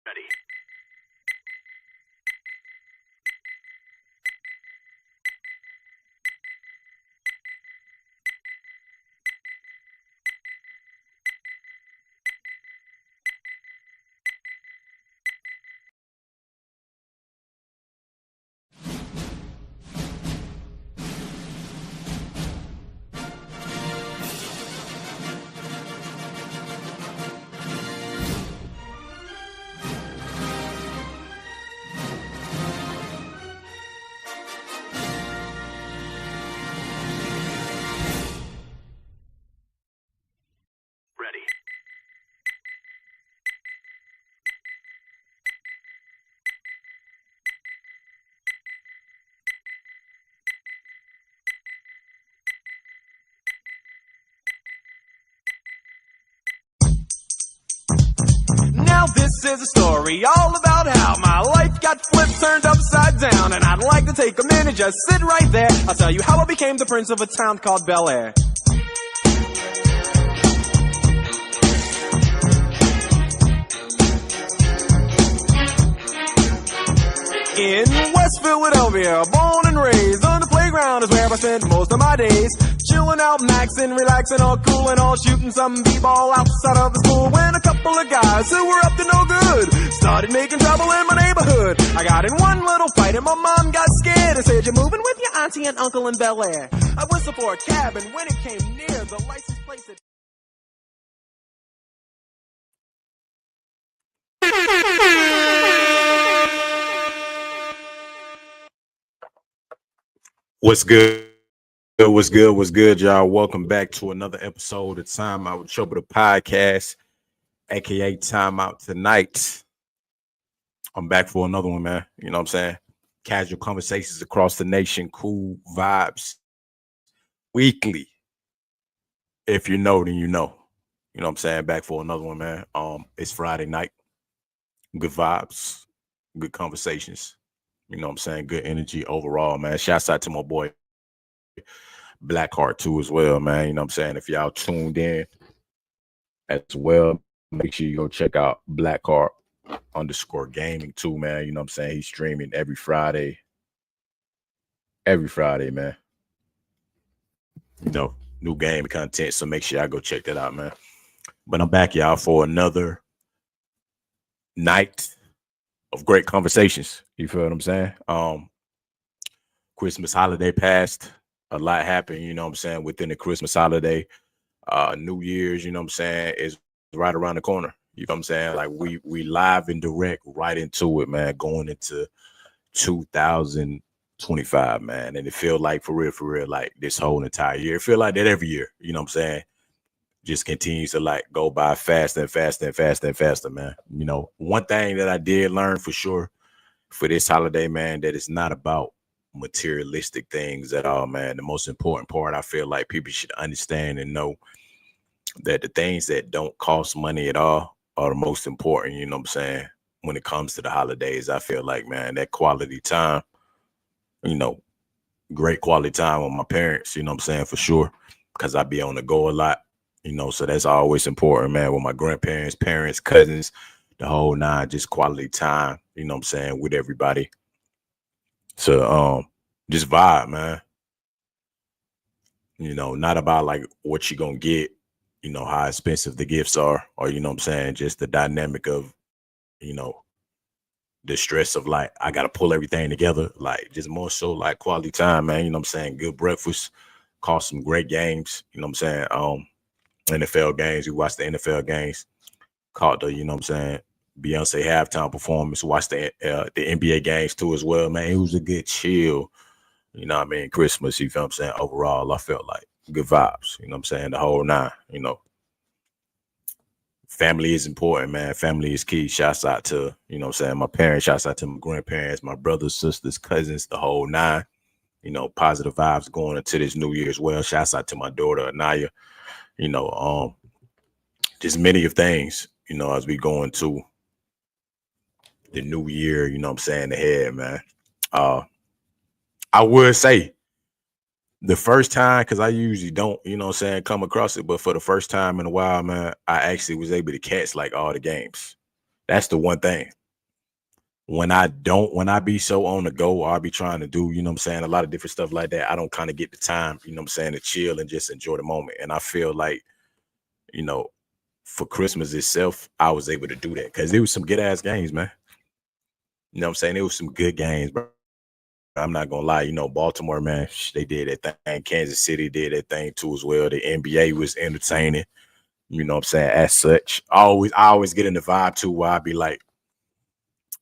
Ready. Ready. Now this is a story all about how my life got flipped, turned upside down, and I'd like to take a minute, just sit right there. I'll tell you how I became the prince of a town called Bel Air. In West Philadelphia, born and raised, on the playground is where I spent most of my days. Chilling out, maxing, relaxing, all cool and all, shooting some b-ball outside of the school. When a couple of guys who were up to no good started making trouble in my neighborhood. I got in one little fight and my mom got scared and said, "You're moving with your auntie and uncle in Bel Air." I whistled for a cab, and when it came near, the license plate said... What's good? What's good? What's good, y'all? Welcome back to another episode of Timeout with Treble, the podcast, aka Timeout Tonight. I'm back for another one, man. You know what I'm saying? Casual conversations across the nation, cool vibes, weekly. If you know, then you know. You know what I'm saying? Back for another one, man. It's Friday night. Good vibes, good conversations. You know what I'm saying? Good energy overall, man. Shouts out to my boy Blackheart too as well, man. You know what I'm saying? If y'all tuned in as well, make sure you go check out Blackheart_gaming too, man. You know what I'm saying? He's streaming every Friday. Every Friday, man. You know, new game content. So make sure y'all go check that out, man. But I'm back, y'all, for another night of great conversations. You feel what I'm saying? Christmas holiday passed. A lot happened, you know what I'm saying, within the Christmas holiday. New Year's, you know what I'm saying, is right around the corner. You know what I'm saying? Like we live and direct right into it, man, going into 2025, man. And it feel like for real, like this whole entire year. It feel like that every year, you know what I'm saying? Just continues to like go by faster and faster and faster and faster, man. You know, one thing that I did learn for sure for this holiday, man, that it's not about materialistic things at all, man. The most important part, I feel like people should understand and know that the things that don't cost money at all are the most important, you know what I'm saying? When it comes to the holidays, I feel like, man, that quality time, you know, great quality time with my parents, you know what I'm saying, for sure, because I be on the go a lot, you know, so that's always important, man, with my grandparents, parents, cousins, the whole nine, just quality time, you know what I'm saying, with everybody. So just vibe, man. You know, not about like what you gonna get, you know, how expensive the gifts are, or you know what I'm saying, just the dynamic of, you know, the stress of like I gotta pull everything together. Like just more so like quality time, man. You know what I'm saying? Good breakfast, caught some great games, you know what I'm saying? NFL games. We watched the NFL games, caught the, you know what I'm saying, Beyonce halftime performance, watched the NBA games too as well, man. It was a good chill, you know what I mean, Christmas, you feel what I'm saying? Overall, I felt like good vibes, you know what I'm saying? The whole nine, you know. Family is important, man. Family is key. Shouts out to, you know what I'm saying, my parents, shouts out to my grandparents, my brothers, sisters, cousins, the whole nine. You know, positive vibes going into this new year as well. Shouts out to my daughter, Anaya. You know, just many of things, you know, as we go into the new year, you know what I'm saying, ahead, man. I would say the first time, because I usually don't, you know what I'm saying, come across it, but for the first time in a while, man, I actually was able to catch like all the games. That's the one thing. When I be so on the go, or I be trying to do, you know what I'm saying, a lot of different stuff like that, I don't kind of get the time, you know what I'm saying, to chill and just enjoy the moment. And I feel like, you know, for Christmas itself, I was able to do that because there was some good ass games, man. You know what I'm saying? It was some good games, bro. I'm not gonna lie, you know, Baltimore, man, they did that thing. Kansas City did that thing too as well. The NBA was entertaining, you know what I'm saying, as such. I always get in the vibe too where I be like,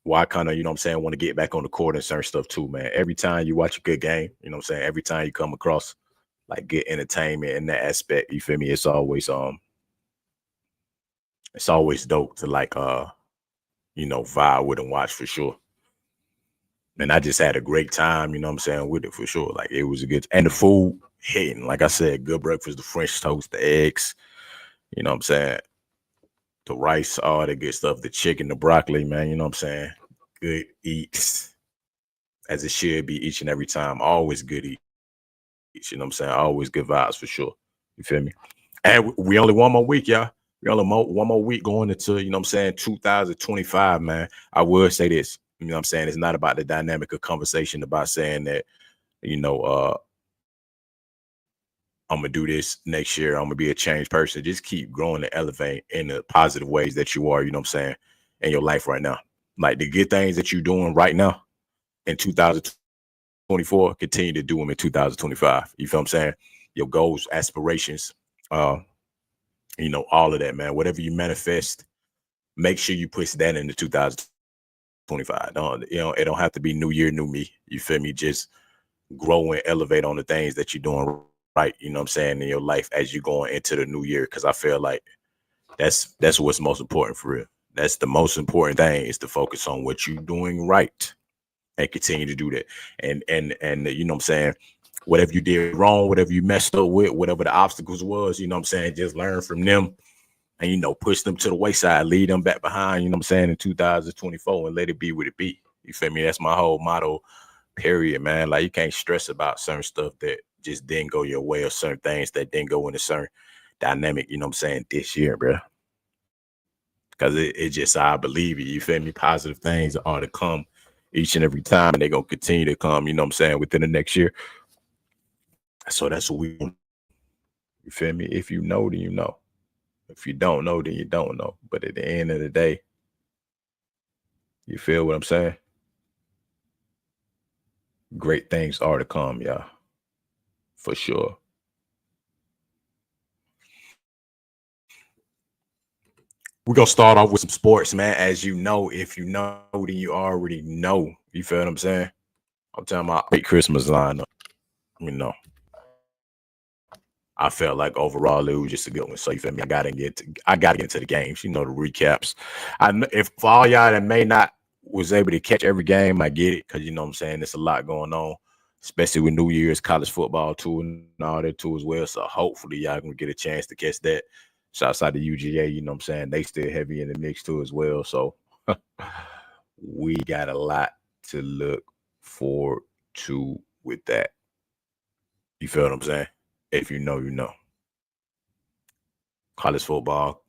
well, I kind of, you know what I'm saying, want to get back on the court and certain stuff too, man. Every time you watch a good game, you know what I'm saying, every time you come across like good entertainment in that aspect, you feel me? It's always dope to like you know, vibe with and watch for sure. And I just had a great time, you know what I'm saying, with it for sure. Like it was a good, and the food hitting. Like I said, good breakfast, the French toast, the eggs, you know what I'm saying, the rice, all the good stuff, the chicken, the broccoli, man, you know what I'm saying? Good eats as it should be each and every time. Always good eats, you know what I'm saying? Always good vibes for sure. You feel me? And we only one more week, y'all. We only one more week going into, you know what I'm saying, 2025, man. I will say this, you know what I'm saying? It's not about the dynamic of conversation about saying that, you know, I'm gonna do this next year. I'm gonna be a changed person. Just keep growing and elevate in the positive ways that you are, you know what I'm saying, in your life right now. Like the good things that you're doing right now in 2024, continue to do them in 2025. You feel what I'm saying? Your goals, aspirations, uh, you know, all of that, man. Whatever you manifest, make sure you push that into 2025. Don't, you know, it don't have to be new year, new me. You feel me? Just grow and elevate on the things that you're doing right, you know what I'm saying, in your life as you're going into the new year. Cause I feel like that's what's most important for real. That's the most important thing is to focus on what you're doing right and continue to do that. And you know what I'm saying, whatever you did wrong, whatever you messed up with, whatever the obstacles was, you know what I'm saying, just learn from them and you know, push them to the wayside, lead them back behind, you know what I'm saying, in 2024 and let it be what it be. You feel me? That's my whole motto, period, man. Like you can't stress about certain stuff that just didn't go your way or certain things that didn't go in a certain dynamic, you know what I'm saying, this year, bro. Because it just, I believe it, you feel me? Positive things are to come each and every time, and they're going to continue to come, you know what I'm saying, within the next year. So that's what we, you feel me? If you know, then you know. If you don't know, then you don't know. But at the end of the day, you feel what I'm saying? Great things are to come, y'all, for sure. We're gonna start off with some sports, man. As you know, if you know, then you already know. You feel what I'm saying? I'm talking about big Christmas lineup. You know, I felt like overall it was just a good one. So you feel me? I gotta get into the games. You know, the recaps. If for all y'all that may not was able to catch every game, I get it because you know what I'm saying. There's a lot going on, especially with New Year's, college football too, and all that too as well. So hopefully y'all gonna get a chance to catch that. Shouts out to UGA, you know what I'm saying? They still heavy in the mix too as well. So we got a lot to look forward to with that. You feel what I'm saying? If you know, you know. College football,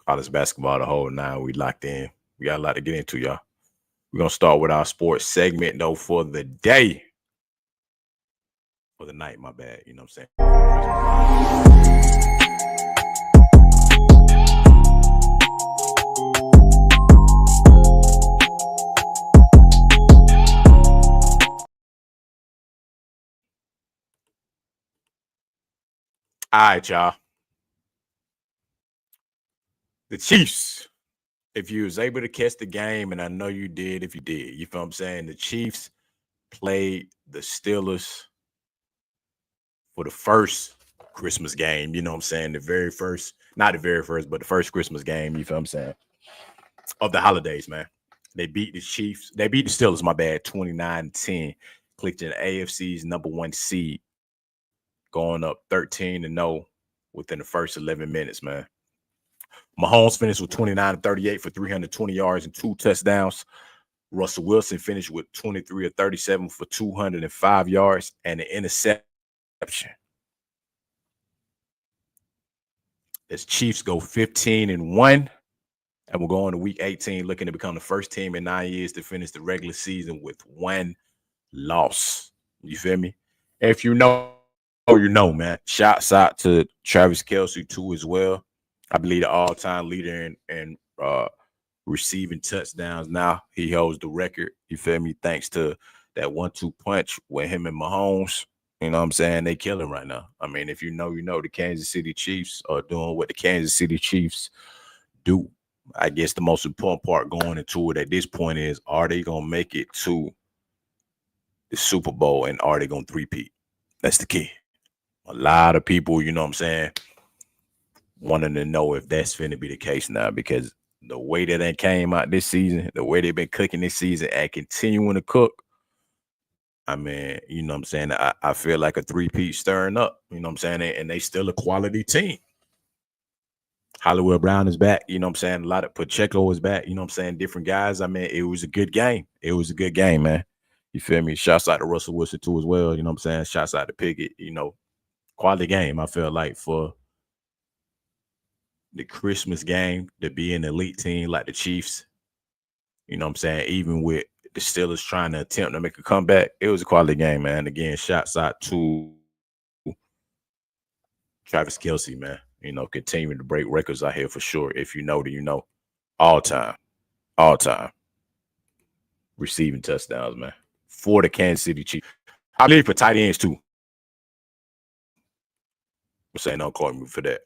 college basketball, the whole nine, we locked in. We got a lot to get into, y'all. We're gonna start with our sports segment though for the day. For the night, my bad. You know what I'm saying? All right, y'all. The Chiefs. If you was able to catch the game, and I know you did, if you did, you feel what I'm saying? The Chiefs played the Steelers for the first Christmas game, you know what I'm saying? The very first, not the very first, but the first Christmas game, you feel what I'm saying? Of the holidays, man. They beat the Chiefs. They beat the Steelers, my bad, 29-10. Clicked in the AFC's number one seed, going up 13-0 within the first 11 minutes, man. Mahomes finished with 29-38 for 320 yards and 2 touchdowns. Russell Wilson finished with 23 of 37 for 205 yards and an interception. As Chiefs go 15-1 And we're going to week 18, looking to become the first team in 9 years to finish the regular season with one loss. You feel me? If you know, you know, man. Shouts out to Travis Kelce too as well. I believe the all-time leader in receiving touchdowns. Now he holds the record. You feel me? Thanks to that 1-2 punch with him and Mahomes. You know what I'm saying? They killing right now. I mean, if you know, you know, the Kansas City Chiefs are doing what the Kansas City Chiefs do. I guess the most important part going into it at this point is, are they going to make it to the Super Bowl and are they going to three-peat? That's the key. A lot of people, you know what I'm saying, wanting to know if that's going to be the case now, because the way that they came out this season, the way they've been cooking this season and continuing to cook, I mean, you know what I'm saying, I feel like a three-peat stirring up, you know what I'm saying, and they still a quality team. Hollywood Brown is back, you know what I'm saying, a lot of Pacheco is back, you know what I'm saying, different guys. I mean, it was a good game. It was a good game, man. You feel me? Shouts out to Russell Wilson too as well, you know what I'm saying, shouts out to Pickett, you know, quality game, I feel like, for the Christmas game to be an elite team like the Chiefs. You know what I'm saying? Even with the Steelers trying to attempt to make a comeback, it was a quality game, man. Again, shouts out to Travis Kelce, man. You know, continuing to break records out here for sure. If you know, then you know. All time. All time. Receiving touchdowns, man. For the Kansas City Chiefs. I believe for tight ends, too. I'm saying don't call me for that.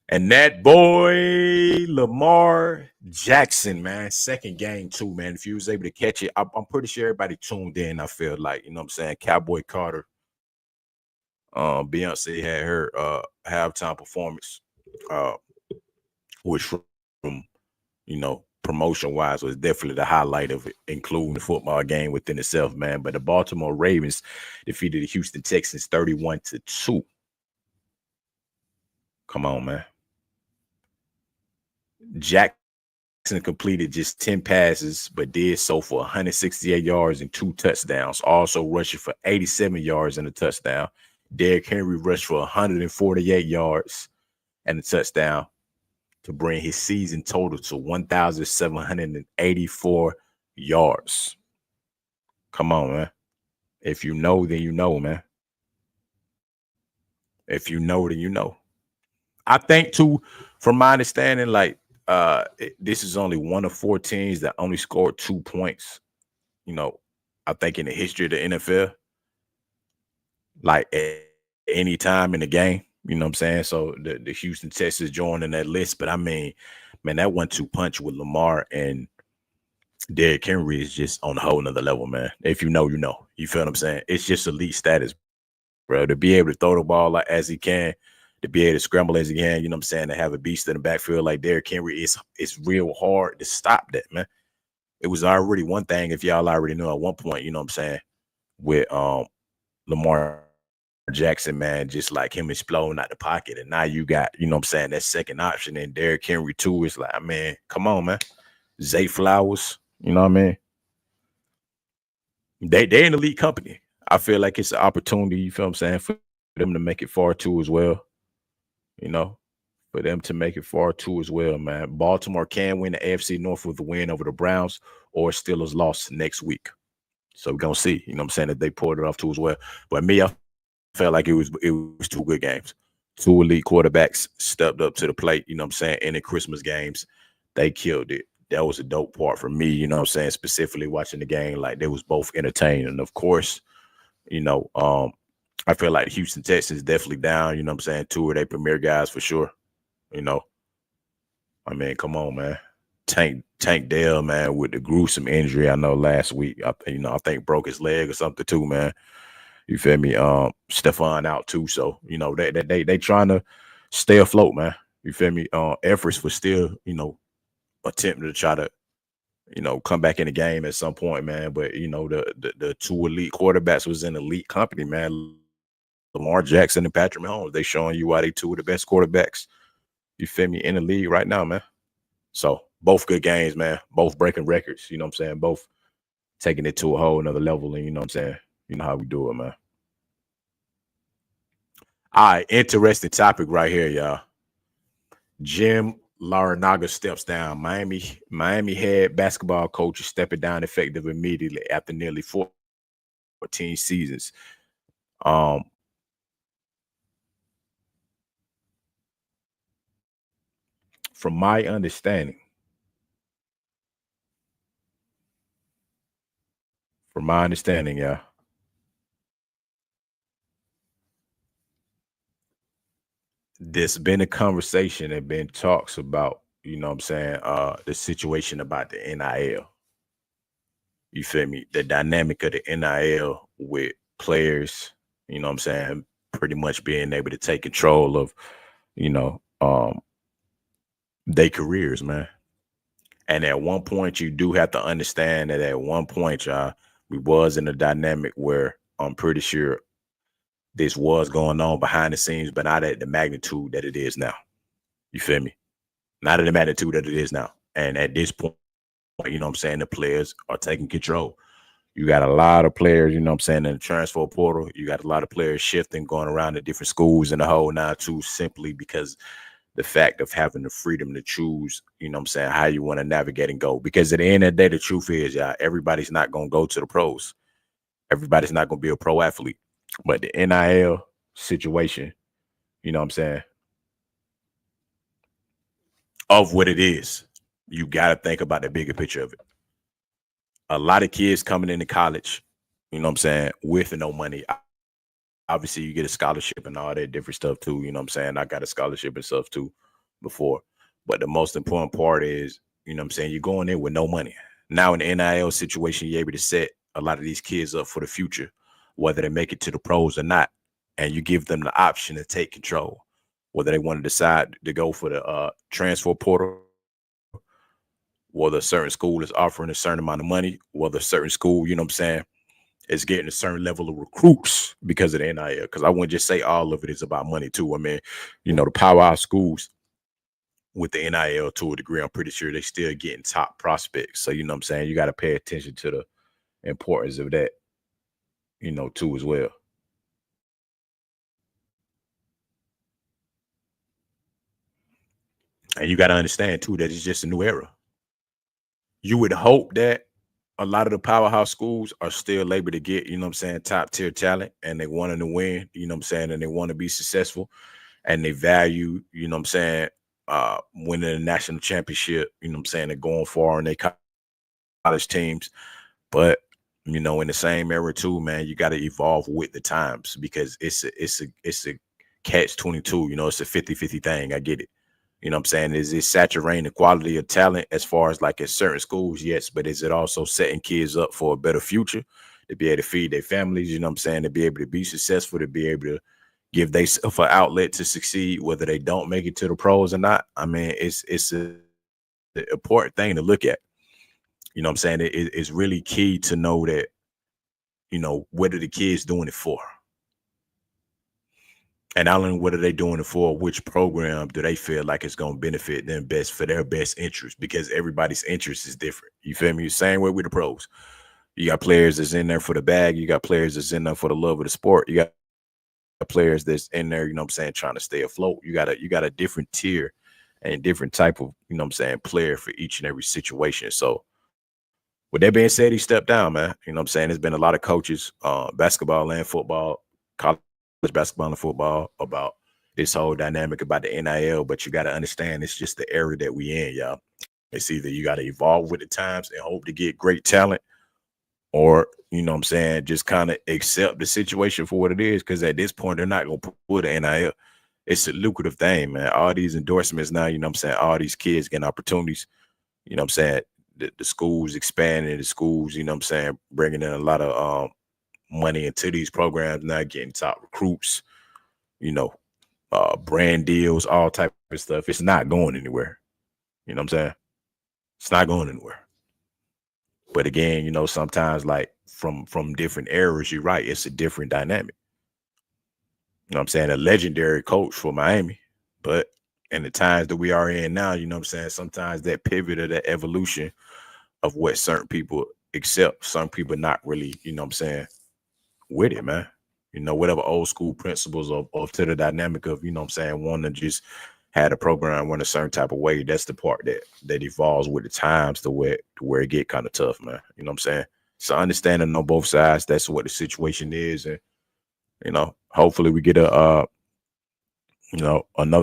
And that boy, Lamar Jackson, man, second game too, man. If you was able to catch it, I'm pretty sure everybody tuned in. I feel like, you know what I'm saying, Cowboy Carter. Beyonce had her halftime performance, which from, you know, promotion-wise was definitely the highlight of it, including the football game within itself, man. But the Baltimore Ravens defeated the Houston Texans 31-2. Come on, man. Jackson completed just 10 passes, but did so for 168 yards and 2 touchdowns. Also rushing for 87 yards and a touchdown. Derrick Henry rushed for 148 yards and a touchdown to bring his season total to 1,784 yards. Come on, man. If you know, then you know, man. If you know, then you know. I think, too, from my understanding, like, this is only one of 4 teams that only scored 2 points, you know, I think in the history of the NFL, like at any time in the game, you know what I'm saying? So the Houston Texans joining that list. But I mean, man, that 1-2 punch with Lamar and Derrick Henry is just on a whole nother level, man. If you know, you know. You feel what I'm saying? It's just elite status, bro. To be able to throw the ball like as he can, to be able to scramble as he can, you know what I'm saying, to have a beast in the backfield like Derrick Henry, it's real hard to stop that, man. It was already one thing if y'all already knew at one point, you know what I'm saying, with Lamar Jackson, man, just like him exploding out the pocket. And now you got, you know what I'm saying, that second option. And Derrick Henry, too, is like, man, come on, man. Zay Flowers, you know what I mean? They're an elite company. I feel like it's an opportunity, you feel what I'm saying, for them to make it far, too, as well. You know, for them to make it far, too, as well, man. Baltimore can win the AFC North with a win over the Browns, or Steelers lost next week. So we're going to see, you know what I'm saying, that they pulled it off, too, as well. But me, I felt like it was 2 good games. 2 elite quarterbacks stepped up to the plate, you know what I'm saying, in the Christmas games. They killed it. That was a dope part for me, you know what I'm saying, specifically watching the game. Like, they was both entertaining. And, of course, you know, I feel like Houston Texans definitely down, you know what I'm saying, 2 of their premier guys for sure, you know. I mean, come on, man. Tank Dell, man, with the gruesome injury I know last week. I think broke his leg or something too, man. You feel me? Stephon out too. So, you know, they trying to stay afloat, man. You feel me? Efforts for still, you know, attempting to try to, you know, come back in the game at some point, man. But, you know, the 2 elite quarterbacks was in elite company, man. Lamar Jackson and Patrick Mahomes. They showing you why they 2 of the best quarterbacks, you feel me, in the league right now, man. So both good games, man. Both breaking records, you know what I'm saying? Both taking it to a whole another level, and you know what I'm saying? You know how we do it, man. All right, interesting topic right here, y'all. Jim Larinaga steps down. Miami had basketball coaches stepping down effective immediately after nearly 14 seasons. Um, from my understanding, yeah, there's been a conversation and been talks about, you know what I'm saying, the situation about the NIL. You feel me? The dynamic of the NIL with players, you know what I'm saying, pretty much being able to take control of, you know, their careers, man. And at one point, you do have to understand that at one point, y'all, we was in a dynamic where I'm pretty sure this was going on behind the scenes, but not at the magnitude that it is now. You feel me? Not at the magnitude that it is now. And at this point, you know what I'm saying, the players are taking control. You got a lot of players, you know what I'm saying, in the transfer portal. You got a lot of players shifting, going around to different schools in the whole now too, simply because the fact of having the freedom to choose, you know what I'm saying, how you want to navigate and go. Because at the end of the day, the truth is, yeah, everybody's not going to go to the pros. Everybody's not going to be a pro athlete. But the NIL situation, you know what I'm saying, of what it is, you got to think about the bigger picture of it. A lot of kids coming into college, you know what I'm saying, with no money. Obviously, you get a scholarship and all that different stuff too. You know what I'm saying? I got a scholarship and stuff too before. But the most important part is, you know what I'm saying, you're going in with no money. Now in the NIL situation, you're able to set a lot of these kids up for the future, whether they make it to the pros or not. And you give them the option to take control, whether they want to decide to go for the transfer portal, whether a certain school is offering a certain amount of money, whether a certain school, you know what I'm saying, is getting a certain level of recruits because of the NIL. Because I wouldn't just say all of it is about money too. I mean, you know, the powerhouse schools with the NIL to a degree, I'm pretty sure they still getting top prospects. So, you know what I'm saying? You got to pay attention to the importance of that, you know, too, as well. And you got to understand too that it's just a new era. You would hope that a lot of the powerhouse schools are still able to get, you know what I'm saying, top tier talent and they wanting to win, you know what I'm saying, and they want to be successful and they value, you know what I'm saying, winning a national championship, you know what I'm saying, and going far in their college teams. But, you know, in the same era too, man, you got to evolve with the times because it's a catch 22, you know, it's a 50-50 thing. I get it. You know what I'm saying? Is it saturating the quality of talent as far as like at certain schools? Yes. But is it also setting kids up for a better future to be able to feed their families? You know what I'm saying? To be able to be successful, to be able to give themselves an outlet to succeed, whether they don't make it to the pros or not. I mean, it's an important thing to look at. You know what I'm saying? It's really key to know that, you know, what are the kids doing it for? And not only what are they doing it for, which program do they feel like it's going to benefit them best for their best interest? Because everybody's interest is different. You feel me? Same way with the pros. You got players that's in there for the bag. You got players that's in there for the love of the sport. You got players that's in there, you know what I'm saying, trying to stay afloat. You got a different tier and different type of, you know what I'm saying, player for each and every situation. So with that being said, he stepped down, man. You know what I'm saying? There's been a lot of coaches, basketball and football, college basketball and football, about this whole dynamic about the NIL. But you got to understand, it's just the era that we in, y'all. It's either you got to evolve with the times and hope to get great talent, or, you know what I'm saying, just kind of accept the situation for what it is. Because at this point, they're not going to put an NIL. It's a lucrative thing, man. All these endorsements now, you know what I'm saying, all these kids getting opportunities, you know what I'm saying, the schools expanding, the schools, you know what I'm saying, bringing in a lot of money into these programs, now getting top recruits, you know, brand deals, all type of stuff. It's not going anywhere. You know what I'm saying? It's not going anywhere. But again, you know, sometimes like from different eras, you're right, it's a different dynamic. You know what I'm saying? A legendary coach for Miami. But in the times that we are in now, you know what I'm saying, sometimes that pivot or that evolution of what certain people accept, some people not really, you know what I'm saying, with it, man. You know, whatever old school principles of to the dynamic of, you know what I'm saying, wanting to just had a program run a certain type of way. That's the part that evolves with the times to where it get kind of tough, man. You know what I'm saying? So understanding on both sides, that's what the situation is, and hopefully we get another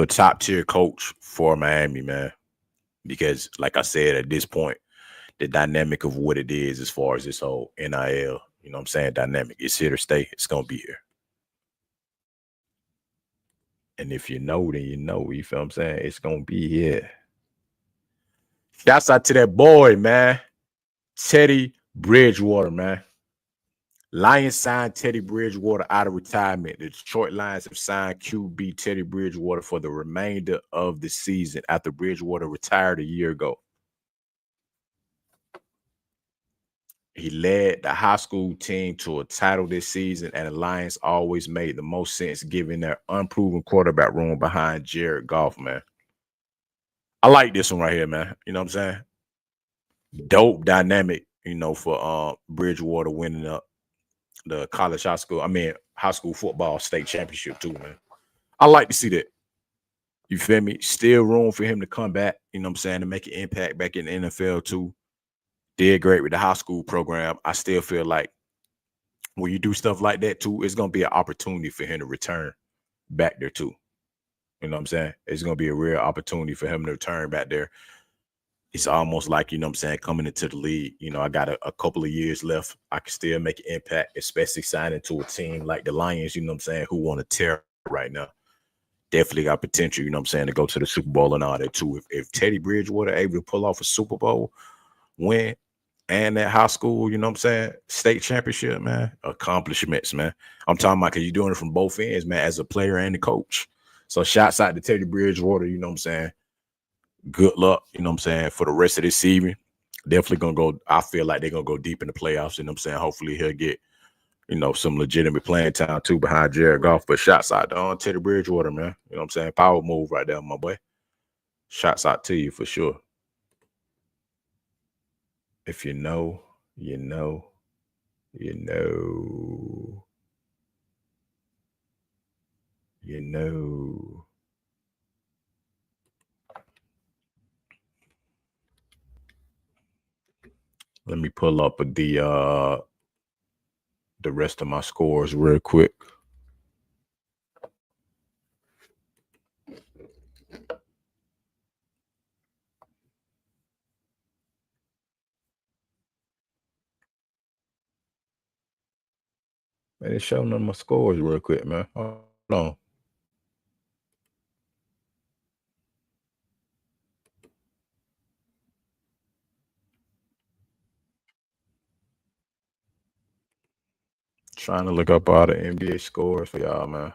top tier coach for Miami, man. Because like I said, at this point, the dynamic of what it is as far as this whole NIL, you know what I'm saying, dynamic, it's here to stay. It's gonna be here. And if you know, then you know. You feel what I'm saying? It's gonna be here. Shouts out to that boy, man. Teddy Bridgewater, man. Lions signed Teddy Bridgewater out of retirement. The Detroit Lions have signed QB Teddy Bridgewater for the remainder of the season after Bridgewater retired a year ago. He led the high school team to a title this season, and the Lions always made the most sense given their unproven quarterback room behind Jared Goff, man. I like this one right here, man. You know what I'm saying? Dope dynamic, for Bridgewater winning up the high school football state championship too, man. I like to see that. You feel me? Still room for him to come back, you know what I'm saying, to make an impact back in the NFL too. Did great with the high school program. I still feel like when you do stuff like that too, it's going to be an opportunity for him to return back there too. You know what I'm saying? It's going to be a real opportunity for him to return back there. It's almost like, you know what I'm saying, coming into the league, I got a couple of years left. I can still make an impact, especially signing to a team like the Lions, you know what I'm saying, who want to tear right now. Definitely got potential, you know what I'm saying, to go to the Super Bowl and all that too. If Teddy Bridgewater able to pull off a Super Bowl win and that high school, you know what I'm saying, state championship, man, accomplishments, man. I'm talking about because you're doing it from both ends, man, as a player and the coach. So shouts out to Teddy Bridgewater, you know what I'm saying. Good luck, you know what I'm saying, for the rest of this season. Definitely going to go, I feel like they're going to go deep in the playoffs, you know what I'm saying. Hopefully he'll get, some legitimate playing time too behind Jared Goff. But shouts out to Teddy Bridgewater, man. You know what I'm saying? Power move right there, my boy. Shouts out to you for sure. If you know, you know, you know, you know. Let me pull up the rest of my scores real quick. Man, it's showing on my scores real quick, man. Hold on. Trying to look up all the NBA scores for y'all, man.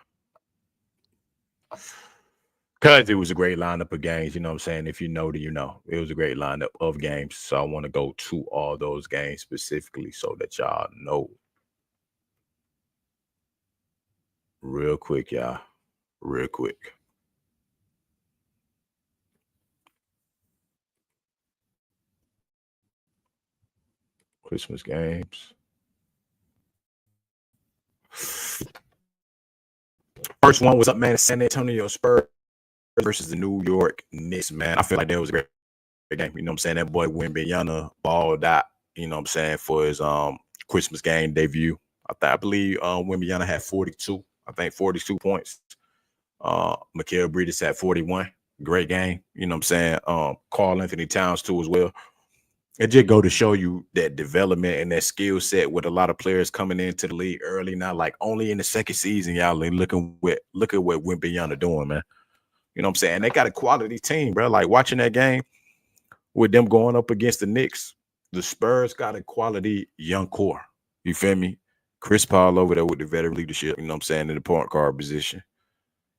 Because it was a great lineup of games, you know what I'm saying? If you know, then you know. It was a great lineup of games. So I want to go to all those games specifically so that y'all know. Real quick, y'all. Real quick. Christmas games. First one was up, man. San Antonio Spurs versus the New York Knicks, man. I feel like that was a great game. You know what I'm saying? That boy Wembanyama balled out, you know what I'm saying, for his Christmas game debut. I believe Wembanyama had 42. I think 42 points. Mikal Bridges had 41. Great game. You know what I'm saying? Karl Anthony Towns too as well. It just go to show you that development and that skill set with a lot of players coming into the league early now, like only in the second season, y'all look at what Wembanyama doing, man. You know what I'm saying? They got a quality team, bro. Like watching that game with them going up against the Knicks, the Spurs got a quality young core. You feel me? Chris Paul over there with the veteran leadership, you know what I'm saying, in the point guard position.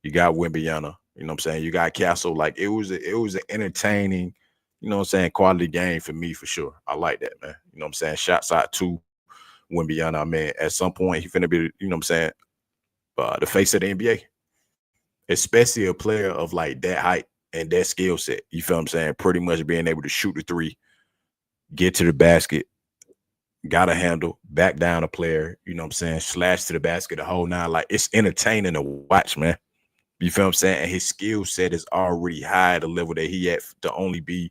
You got Wembanyama, you know what I'm saying? You got Castle. Like it was an entertaining, you know what I'm saying, quality game for me for sure. I like that, man. You know what I'm saying? Shots out to Wembanyama, man. At some point, he finna be, you know what I'm saying, the face of the NBA. Especially a player of like that height and that skill set. You feel what I'm saying? Pretty much being able to shoot the three, get to the basket, got a handle, back down a player, you know what I'm saying? Slash to the basket, the whole nine. Like it's entertaining to watch, man. You feel what I'm saying? And his skill set is already high at the level that he at to only be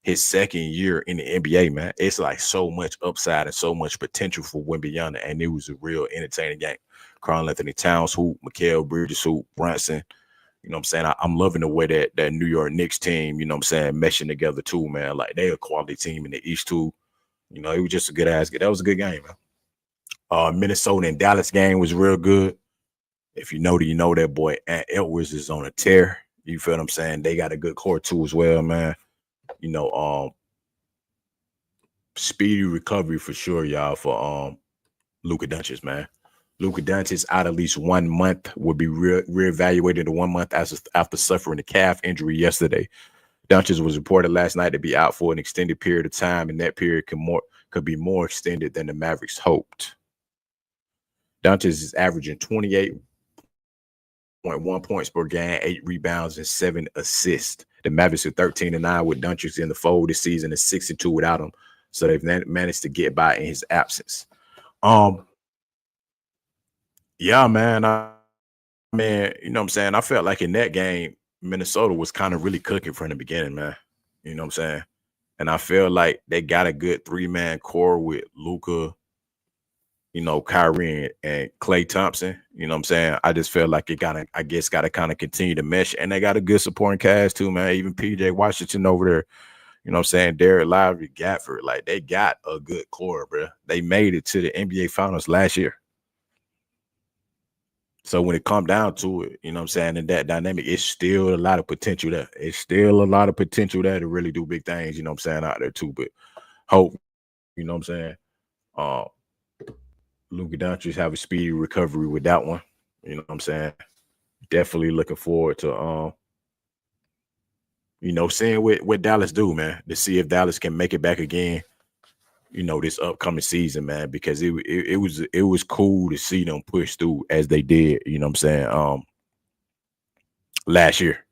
his second year in the NBA, man. It's like so much upside and so much potential for Wembanyama, and it was a real entertaining game. Karl Anthony Towns hoop, Mikal Bridges hoop, Brunson. You know what I'm saying? I'm loving the way that New York Knicks team, you know what I'm saying, meshing together too, man. Like they a quality team in the East too. You know, it was just a good ass. That was a good game, man. Minnesota and Dallas game was real good. If you know that boy Ant Edwards is on a tear. You feel what I'm saying? They got a good core too as well, man. You know, speedy recovery for sure, y'all, for Luka Doncic, man. Luka Doncic out at least 1 month will be reevaluated in 1 month after suffering a calf injury yesterday. Doncic was reported last night to be out for an extended period of time, and that period could be more extended than the Mavericks hoped. Doncic is averaging 28.1 points per game, 8 rebounds, and 7 assists. The Mavericks are 13-9 with Doncic in the fold this season and 6-2 without him. So they've managed to get by in his absence. Yeah, man. You know what I'm saying? I felt like in that game, Minnesota was kind of really cooking from the beginning, man. You know what I'm saying? And I feel like they got a good 3-man core with Luka, you know, Kyrie and Klay Thompson. You know what I'm saying? I just feel like it gotta kind of continue to mesh. And they got a good supporting cast too, man. Even PJ Washington over there. You know what I'm saying? Derek Lively, Gafford. Like they got a good core, bro. They made it to the NBA Finals last year. So when it come down to it, you know what I'm saying, in that dynamic, it's still a lot of potential there. It's still a lot of potential there to really do big things, you know what I'm saying, out there too. But hope, you know what I'm saying, uh, Luka Doncic have a speedy recovery with that one. You know what I'm saying? Definitely looking forward to you know, seeing what Dallas do, man, to see if Dallas can make it back again, you know, this upcoming season, man, because it was cool to see them push through as they did, you know what I'm saying, last year.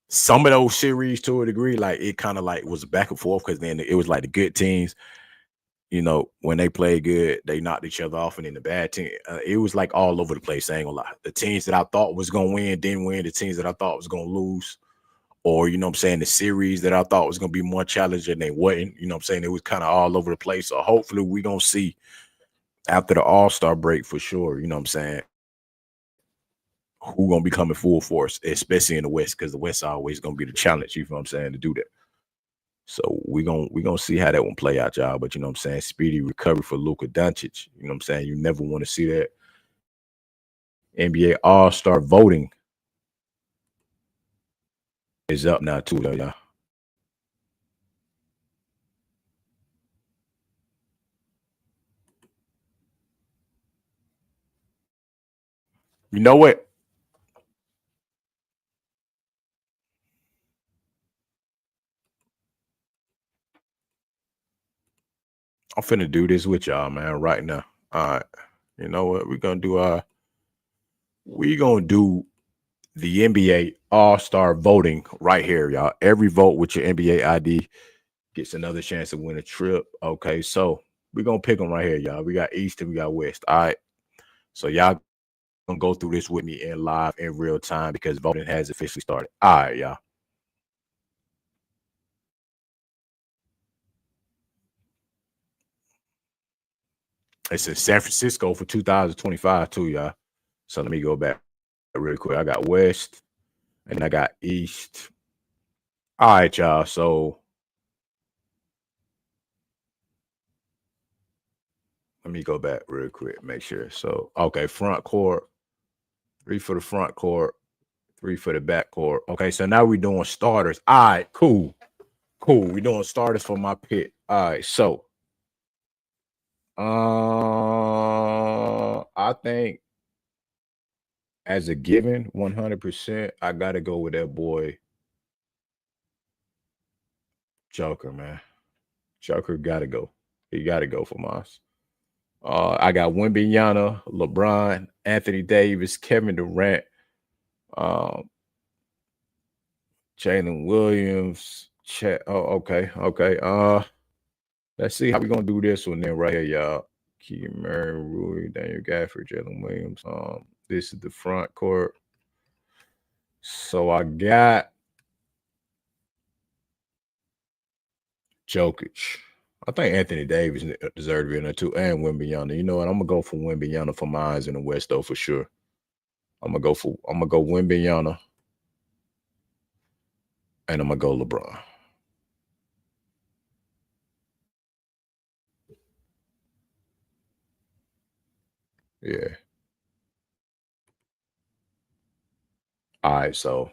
Some of those series to a degree, like it kind of like was back and forth because then it was like the good teams, you know, when they played good, they knocked each other off, and then the bad team, it was like all over the place. I ain't gonna lie. The teams that I thought was gonna win didn't win. The teams that I thought was gonna lose, or you know what I'm saying, the series that I thought was gonna be more challenging, they wasn't. You know what I'm saying? It was kind of all over the place. So hopefully we gonna see after the All-Star break for sure. You know what I'm saying? Who gonna be coming full force, especially in the West, because the West always gonna be the challenge. You know what I'm saying, to do that. So we gonna see how that one play out, y'all. But you know what I'm saying, speedy recovery for Luka Doncic. You know what I'm saying. You never want to see that. NBA All-Star voting is up now too, though, y'all. You know what? I'm finna do this with y'all, man, right now. All right. You know what? We gonna do the NBA All-Star voting right here, y'all. Every vote with your NBA ID gets another chance to win a trip. Okay, so we're gonna pick them right here, y'all. We got East and we got West. All right. So y'all gonna go through this with me in live in real time because voting has officially started. All right, y'all. It's in San Francisco for 2025 too, y'all. So let me go back real quick. I got West and I got East. All right, y'all. So let me go back real quick, make sure. So okay, front court, 3 for the front court, 3 for the back court. Okay, so now we're doing starters. All right, cool. Cool. We're doing starters for my pick. All right, so I think as a given, 100%, I gotta go with that boy Joker, man. Joker gotta go. He gotta go for Moss. I got Wembanyama, LeBron, Anthony Davis, Kevin Durant, um, Jalen Williams. Okay, okay. Let's see how we gonna do this one then right here, y'all. Keegan Murray, Rui, Daniel Gafford, Jalen Williams. This is the front court. So I got Jokic. I think Anthony Davis deserved to be in there too, and Wembanyama. You know what? I'm gonna go for Wembanyama for mines in the West though for sure. I'm gonna go Wembanyama, and I'm gonna go LeBron. Yeah. All right. So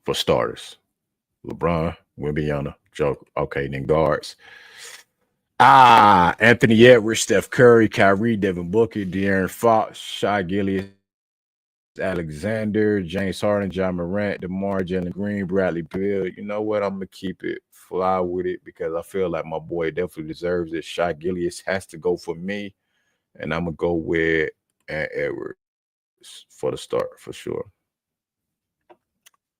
for starters, LeBron, Wembanyama, Joker. Okay, then guards. Anthony Edwards, Steph Curry, Kyrie, Devin Booker, De'Aaron Fox, Shai Gillius, Alexander, James Harden, John Morant, DeMar, Jalen Green, Bradley Beal. You know what? I'm gonna keep it fly with it because I feel like my boy definitely deserves it. Shai Gillius has to go for me, and I'm gonna go with Edwards for the start for sure.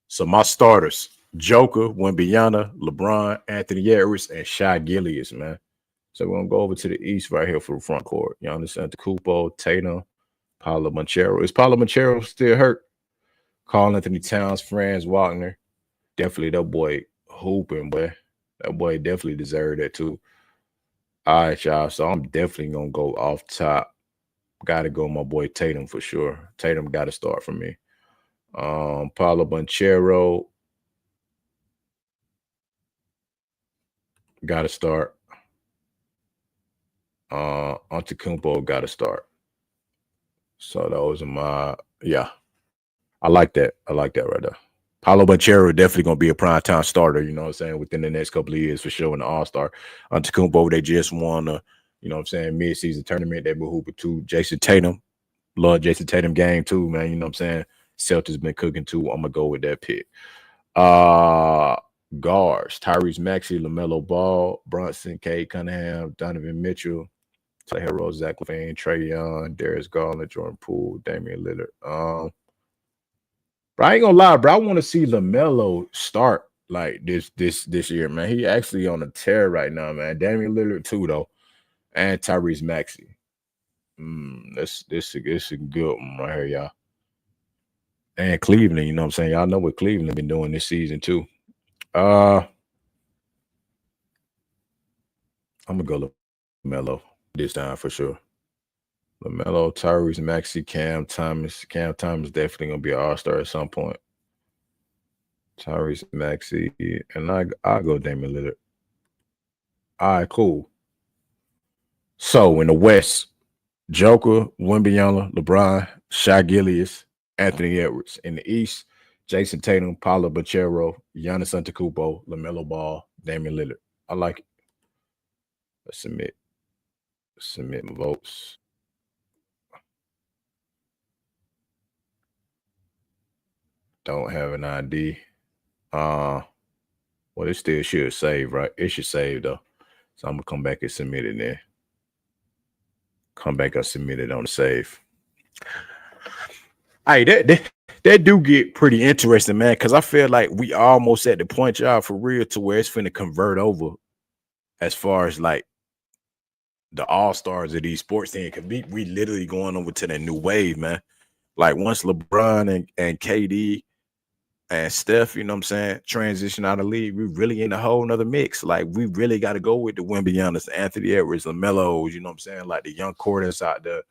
So my starters: Joker, Wembanyama, LeBron, Anthony Edwards, and Shai Gillius, man. So we're gonna go over to the East right here for the front court. Giannis Antetokounmpo, Tatum, Paolo Banchero. Is Paolo Banchero still hurt? Carl Anthony Towns, Franz Wagner. Definitely that boy hooping, boy. That boy definitely deserved that too. All right, y'all. So I'm definitely gonna go off top. Gotta go, my boy Tatum for sure. Tatum gotta start for me. Paolo Banchero gotta start. Antetokounmpo gotta start. So those are my I like that. I like that right there. Paolo Banchero definitely gonna be a prime time starter, you know what I'm saying, within the next couple of years for sure in the All-Star. Antetokounmpo, they just won you know what I'm saying, mid-season tournament. They've been hooping too. Jason Tatum, love Jason Tatum game too, man. You know what I'm saying? Celtics been cooking too. I'm gonna go with that pick. Guards, Tyrese Maxey, LaMelo Ball, Brunson, Cade Cunningham, Donovan Mitchell, Taylor Herro, Zach LaVine, Trae Young, Darius Garland, Jordan Poole, Damian Lillard. But I ain't gonna lie, bro. I want to see LaMelo start like this year, man. He actually on a tear right now, man. Damian Lillard too, though, and Tyrese Maxey. This a good one right here, y'all. And Cleveland, you know what I'm saying? Y'all know what Cleveland been doing this season too. I'm gonna go LaMelo this time for sure. LaMelo, Tyrese Maxey, Cam Thomas. Cam Thomas definitely gonna be an all-star at some point. Tyrese Maxey, and I'll go Damian Lillard. All right, cool. So in the West, Joker, Wembanyama, LeBron, Shai Gillius, Anthony Edwards. In the East, Jason Tatum, Paolo Banchero, Giannis Antetokounmpo, LaMelo Ball, Damian Lillard. I like it. Let's submit my votes. Don't have an ID. Well, it still should save, right? It should save though. So I'm gonna come back and submit it then. Come back and submit it on the save. Hey, that do get pretty interesting, man, because I feel like we almost at the point, y'all, for real, to where it's finna convert over as far as like the all-stars of these sports teams. Cause we literally going over to that new wave, man. Like once LeBron and KD and Steph, you know what I'm saying, transition out of the league, we really in a whole nother mix. Like we really got to go with the Wembanyama, Anthony Edwards, LaMelo, you know what I'm saying, like the young core that's out there.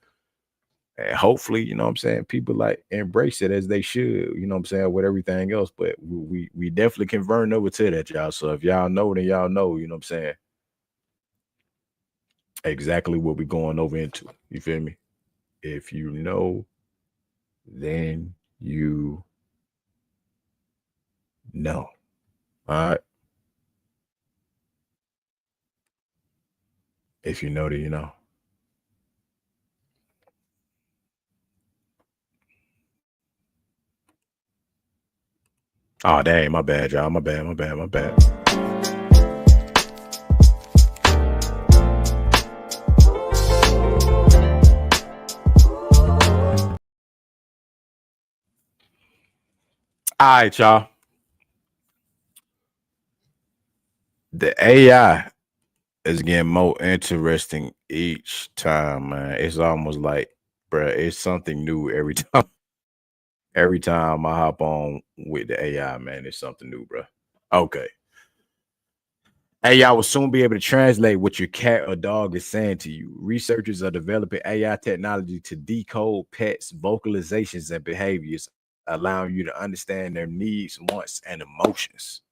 And hopefully, you know what I'm saying, people like embrace it as they should, you know what I'm saying, with everything else. But we definitely convert over to that, y'all. So if y'all know, then y'all know, you know what I'm saying, exactly what we're going over into. You feel me? If you know, then you know. All right. If you know, then you know. Oh, dang, my bad, y'all. My bad. All right, y'all. The AI is getting more interesting each time, man. It's almost like, bruh, it's something new every time. Every time I hop on with the AI, man, it's something new, bro. Okay. AI will soon be able to translate what your cat or dog is saying to you. Researchers are developing AI technology to decode pets' vocalizations and behaviors, allowing you to understand their needs, wants, and emotions.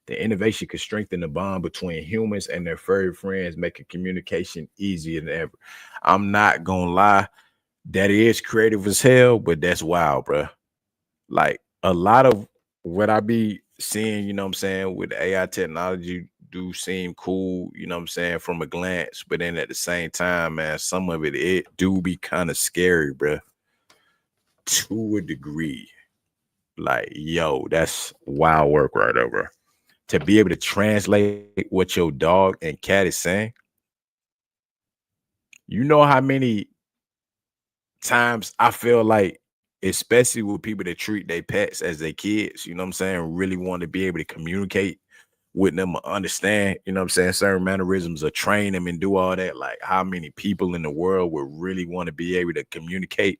The innovation could strengthen the bond between humans and their furry friends, making communication easier than ever. I'm not gonna lie, that is creative as hell, but that's wild, bro. Like a lot of what I be seeing, you know what I'm saying, with AI technology do seem cool, you know what I'm saying, from a glance, but then at the same time, man, some of it do be kind of scary, bro, to a degree. Like, yo, that's wild work right over. To be able to translate what your dog and cat is saying, you know how many times I feel like, especially with people that treat their pets as their kids, you know what I'm saying, really want to be able to communicate with them or understand, you know what I'm saying, certain mannerisms or train them and do all that. Like, how many people in the world would really want to be able to communicate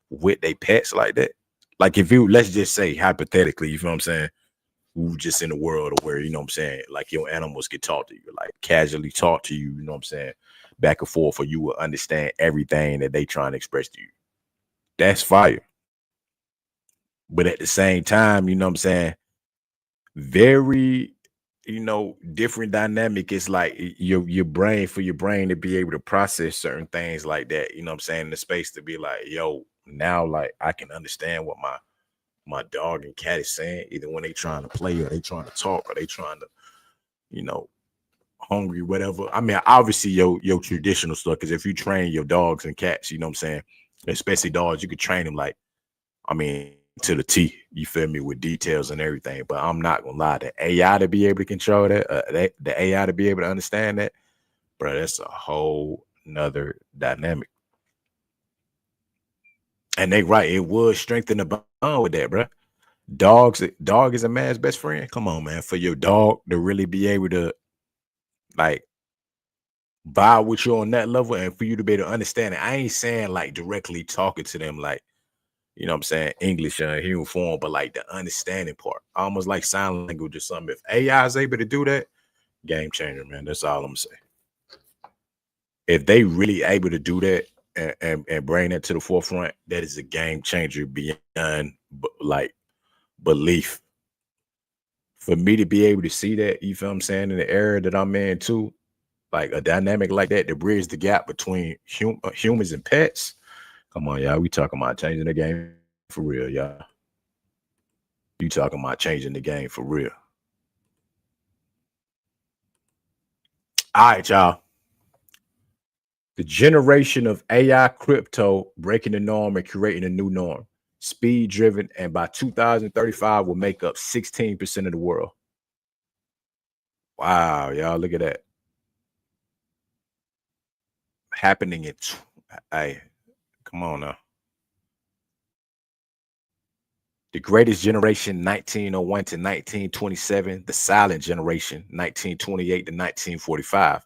with their pets like that? Like, if you, let's just say, hypothetically, you know what I'm saying, who just in a world where, you know what I'm saying, like your animals can talk to you, like casually talk to you, you know what I'm saying, back and forth, or you will understand everything that they trying to express to you. That's fire. But at the same time, you know what I'm saying, very, different dynamic. It's like your brain, for your brain to be able to process certain things like that, you know what I'm saying, in the space to be like, yo, now like I can understand what my dog and cat is saying, either when they trying to play or they trying to talk or they trying to, you know, hungry, whatever. I mean, obviously your traditional stuff, because if you train your dogs and cats, you know what I'm saying, especially dogs, you could train them like, I mean, to the T, you feel me, with details and everything. But I'm not gonna lie, the AI to be able to control that, the AI to be able to understand that, bro, that's a whole nother dynamic. And they right, it would strengthen the bond with that, bro. Dog is a man's best friend. Come on, man, for your dog to really be able to like vibe with you on that level, and for you to be able to understand it. I ain't saying like directly talking to them like, you know what I'm saying, English human form, but like the understanding part, almost like sign language or something. If AI is able to do that, game changer, man. That's all I'm gonna say. If they really able to do that and bring that to the forefront, that is a game changer beyond like belief. For me to be able to see that, you feel what I'm saying, in the era that I'm in too, like a dynamic like that to bridge the gap between humans and pets. Come on, y'all. We talking about changing the game for real, y'all. You talking about changing the game for real. All right, y'all. The generation of AI crypto breaking the norm and creating a new norm. Speed driven, and by 2035 will make up 16% of the world. Wow, y'all, look at that happening in. Hey, come on now. The greatest generation, 1901 to 1927. The silent generation, 1928 to 1945.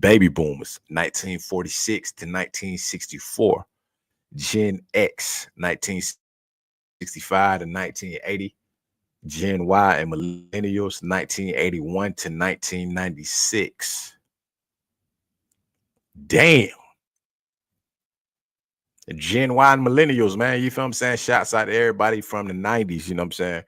Baby boomers, 1946 to 1964. Gen X, 1965 to 1980. Gen Y and millennials, 1981 to 1996. Damn. Gen Y and millennials, man. You feel what I'm saying? Shouts out to everybody from the 90s, you know what I'm saying?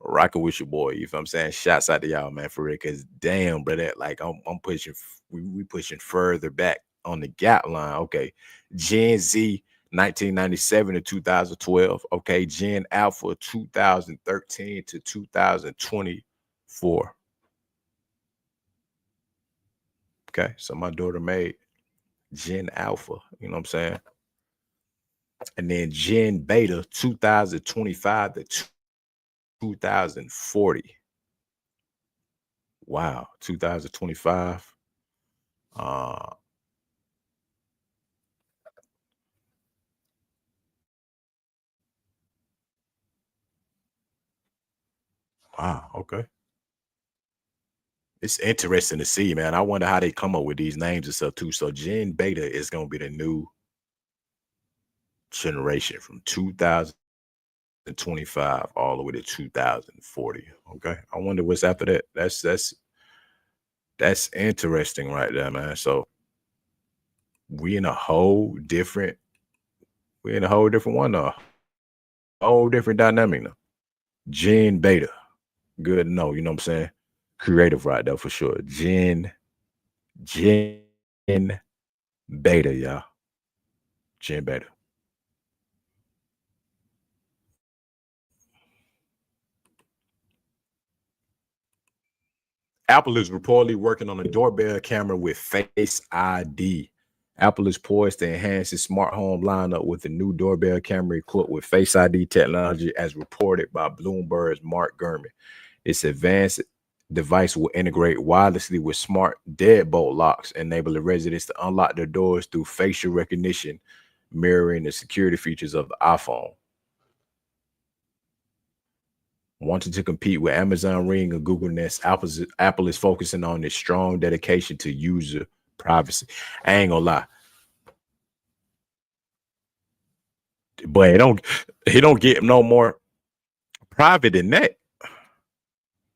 Rocking with your boy, you feel what I'm saying? Shouts out to y'all, man, for real. Cause damn, brother, like I'm pushing, we pushing further back on the gap line. Okay. Gen Z, 1997 to 2012. Okay. Gen Alpha, 2013 to 2024. Okay. So my daughter made Gen Alpha, you know what I'm saying? And then Gen Beta, 2025 to 2040. Wow, 2025. Uh, wow, okay. It's interesting to see, man. I wonder how they come up with these names and stuff too. So Gen Beta is gonna be the new generation from 2000. 2025 all the way to 2040. Okay. I wonder what's after that. That's interesting right there, man. So we in a whole different we in a whole different one now. Whole different dynamic now. Gen beta. Good to know, you know what I'm saying? Creative right there for sure. Gen beta, y'all. Gen beta. Apple is reportedly working on a doorbell camera with Face ID. Apple is poised to enhance its smart home lineup with a new doorbell camera equipped with Face ID technology, as reported by Bloomberg's Mark Gurman. Its advanced device will integrate wirelessly with smart deadbolt locks, enabling residents to unlock their doors through facial recognition, mirroring the security features of the iPhone. Wanting to compete with Amazon Ring or Google Nest, Apple is focusing on its strong dedication to user privacy. I ain't gonna lie, but it don't get no more private than that.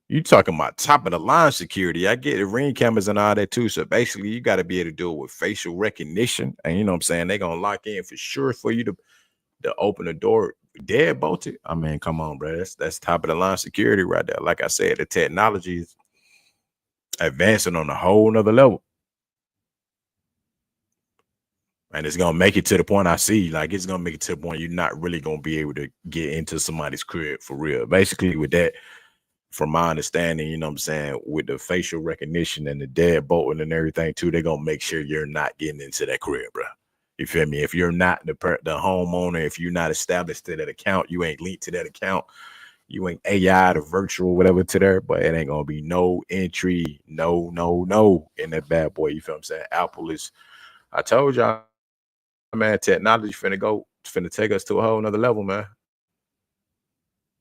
You talking about top of the line security. I get the Ring cameras and all that too. So basically, you got to be able to do it with facial recognition. And you know what I'm saying? They're gonna lock in for sure for you to open the door dead bolted. I mean, come on, bro. That's top of the line security right there. Like I said, the technology is advancing on a whole nother level. And it's gonna make it to the point I see, like it's gonna make it to the point you're not really gonna be able to get into somebody's crib for real. Basically, with that, from my understanding, you know what I'm saying, with the facial recognition and the deadbolting and everything too, they're gonna make sure you're not getting into that crib, bro. You feel me? If you're not the homeowner, if you're not established to that account, you ain't linked to that account, you ain't AI to virtual whatever to there, but it ain't gonna be no entry, no in that bad boy. You feel what I'm saying? Apple is, I told y'all, man, technology finna take us to a whole nother level, man.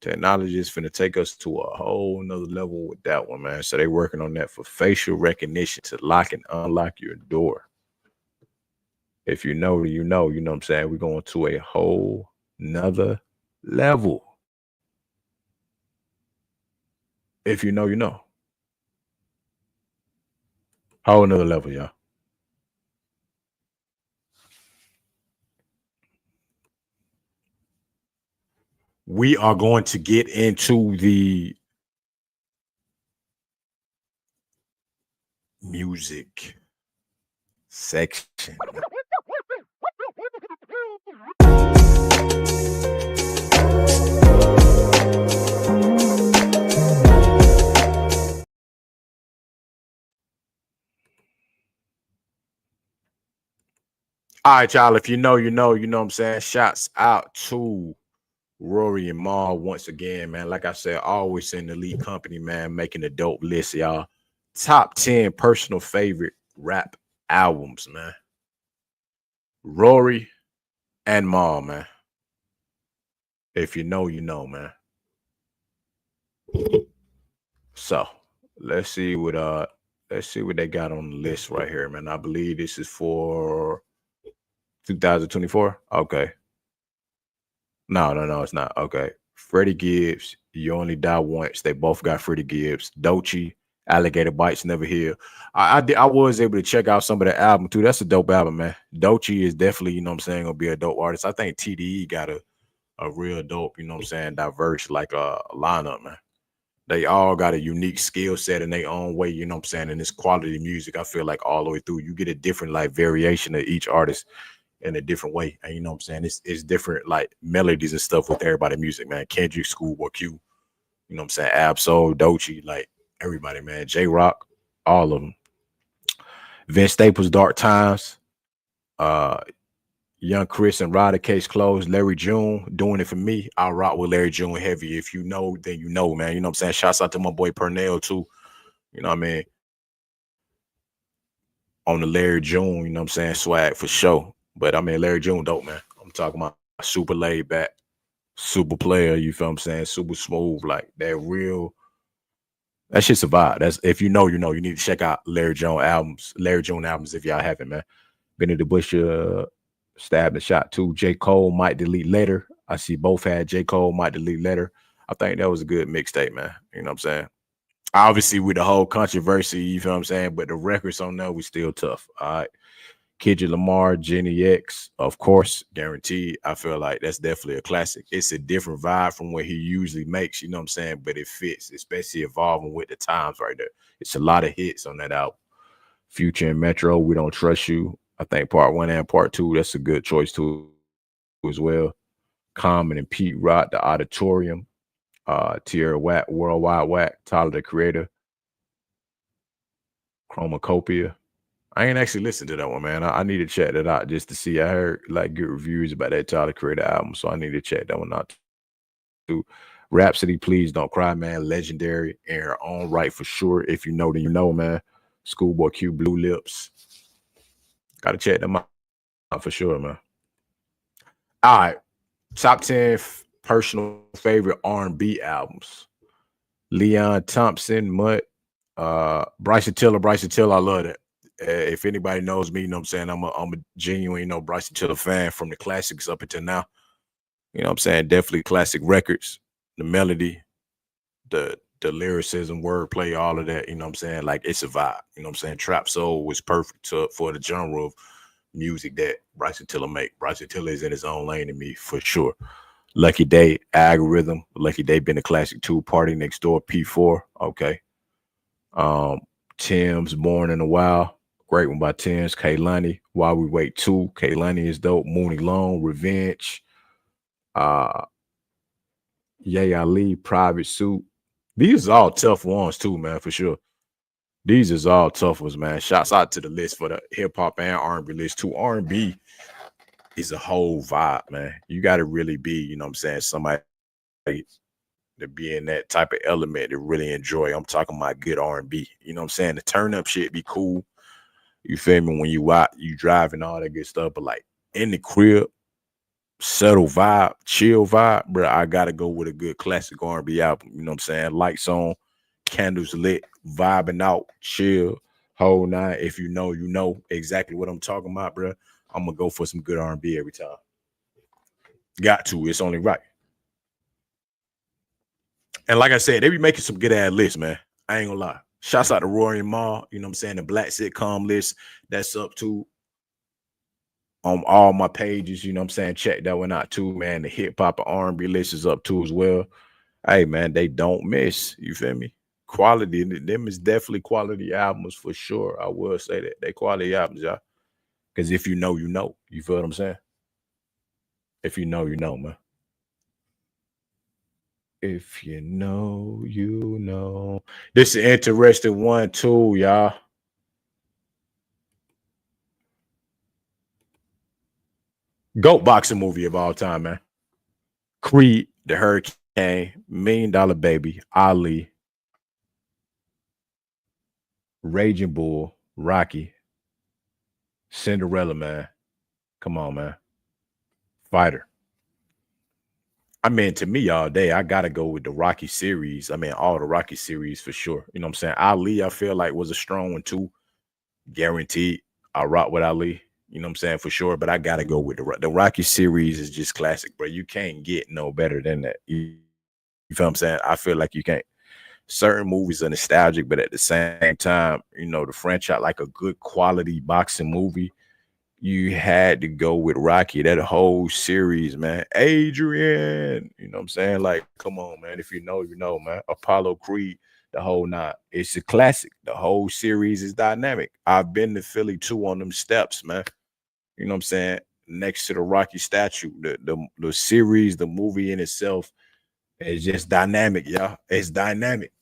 Technology is finna take us to a whole nother level with that one, man. So they working on that for facial recognition to lock and unlock your door. If you know, you know what I'm saying? We're going to a whole nother level. If you know, you know. Whole nother level, y'all. We are going to get into the music section. All right, y'all. If you know, you know what I'm saying? Shouts out to Rory and Maul once again, man. Like I said, always in the lead company, man, making a dope list, y'all. Top 10 personal favorite rap albums, man. Rory and Maul, man. If you know, you know, man. So let's see what they got on the list right here, man. I believe this is for 2024. Okay. No, it's not. Okay. Freddie Gibbs, You Only Die Once. They both got Freddie Gibbs. Doechii, Alligator Bites Never Heal. I was able to check out some of the album too. That's a dope album, man. Doechii is definitely, you know what I'm saying, gonna be a dope artist. I think TDE got a real dope, you know what I'm saying, diverse like lineup, man. They all got a unique skill set in their own way, you know what I'm saying, and this quality music. I feel like all the way through, you get a different like variation of each artist in a different way. And you know what I'm saying? It's different like melodies and stuff with everybody music, man. Kendrick, Schoolboy Q, you know what I'm saying? Absol, Doechii, like everybody, man. J-Rock, all of them. Vince Staples, Dark Times, Young Chris and Ryder, Case Closed, Larry June, Doing It For Me. I'll rock with Larry June heavy. If you know, then you know, man. You know what I'm saying? Shouts out to my boy Pernell too. You know what I mean? On the Larry June, you know what I'm saying? Swag for sure. But I mean, Larry June dope, man. I'm talking about super laid back, super player, you feel what I'm saying? Super smooth, like that real. That shit's a vibe. That's if you know, you know. You need to check out Larry June albums if y'all haven't, man. Benny the Butcher, Stabbed and Shot too. J. Cole Might Delete Later. I see both had J. Cole, Might Delete Letter. I think that was a good mixtape, man. You know what I'm saying? Obviously, with the whole controversy, you feel what I'm saying? But the records on there was still tough. All right. Kendrick Lamar, Jenny X, of course, guaranteed. I feel like that's definitely a classic. It's a different vibe from what he usually makes, you know what I'm saying? But it fits, especially evolving with the times right there. It's a lot of hits on that album. Future and Metro, We Don't Trust You. I think part one and part two, that's a good choice too as well. Common and Pete Rock, The Auditorium, Tierra Whack, Worldwide Whack, Tyler the Creator, Chromacopia. I ain't actually listened to that one, man. I need to check that out just to see. I heard like good reviews about that Tyler Creator album, so I need to check that one out too. Rhapsody, Please Don't Cry, man. Legendary in her own right for sure. If you know, then you know, man. Schoolboy Q, Blue Lips. Gotta check them out for sure, man. All right, top 10 personal favorite R&B albums. Leon Thompson, Mutt, Bryson Tiller, I love that. If anybody knows me, you know what I'm saying, I'm a genuine, Bryson Tiller fan from the classics up until now. You know what I'm saying? Definitely classic records, the melody, the lyricism, wordplay, all of that, you know what I'm saying? Like it's a vibe. You know what I'm saying? Trap soul was perfect for the genre of music that Bryson Tiller make. Bryson Tiller is in his own lane to me for sure. Lucky Day, Algorithm. Lucky Day been a classic too. Party Next Door, P4. Okay. Um, Tim's Born in a While. Great one by Tim's. Kaylani, While We Wait 2. Kaylani is dope. Mooney Long, Revenge. Uh, Yay Ali, Private Suit. These are all tough ones too, man, for sure. These is all tough ones, man. Shouts out to the list for the hip hop and R&B list too. R&B is a whole vibe, man. You got to really be, you know what I'm saying, somebody to be in that type of element to really enjoy. I'm talking about good R&B. You know what I'm saying? The turn up shit be cool. You feel me? When you out, you driving all that good stuff, but like in the crib, subtle vibe, chill vibe, bro. I gotta go with a good classic R&B album. You know what I'm saying? Lights on, candles lit, vibing out, chill, whole nine. If you know exactly what I'm talking about, bro. I'm gonna go for some good R&B every time. Got to. It's only right. And like I said, they be making some good ass lists, man. I ain't gonna lie. Shouts out to Rory and Ma, you know what I'm saying? The black sitcom list that's up too on all my pages, you know what I'm saying? Check that one out too, man. The hip hop and R&B list is up too as well. Hey, man, they don't miss. You feel me? Quality, them is definitely quality albums for sure. I will say that. They quality albums, y'all. Because if you know, you know. You feel what I'm saying? If you know, man. If you know, you know. This is an interesting one too, y'all. GOAT boxing movie of all time, man. Creed, The Hurricane, $1 Million Baby, Ali, Raging Bull, Rocky, Cinderella, man. Come on, man. Fighter. I mean, to me, all day, I gotta go with the Rocky series. I mean, all the Rocky series for sure. You know what I'm saying? Ali, I feel like was a strong one too. Guaranteed. I rock with Ali. You know what I'm saying? For sure. But I gotta go with the Rocky series is just classic, bro. You can't get no better than that. You feel what I'm saying? I feel like you can't. Certain movies are nostalgic, but at the same time, the franchise, like a good quality boxing movie, you had to go with Rocky, that whole series, man. Adrian, you know what I'm saying? Like, come on, man. If you know, you know, man. Apollo Creed, the whole nine. It's a classic. The whole series is dynamic. I've been to Philly too on them steps, man. You know what I'm saying? Next to the Rocky statue. The series, the movie in itself is just dynamic, y'all. It's dynamic.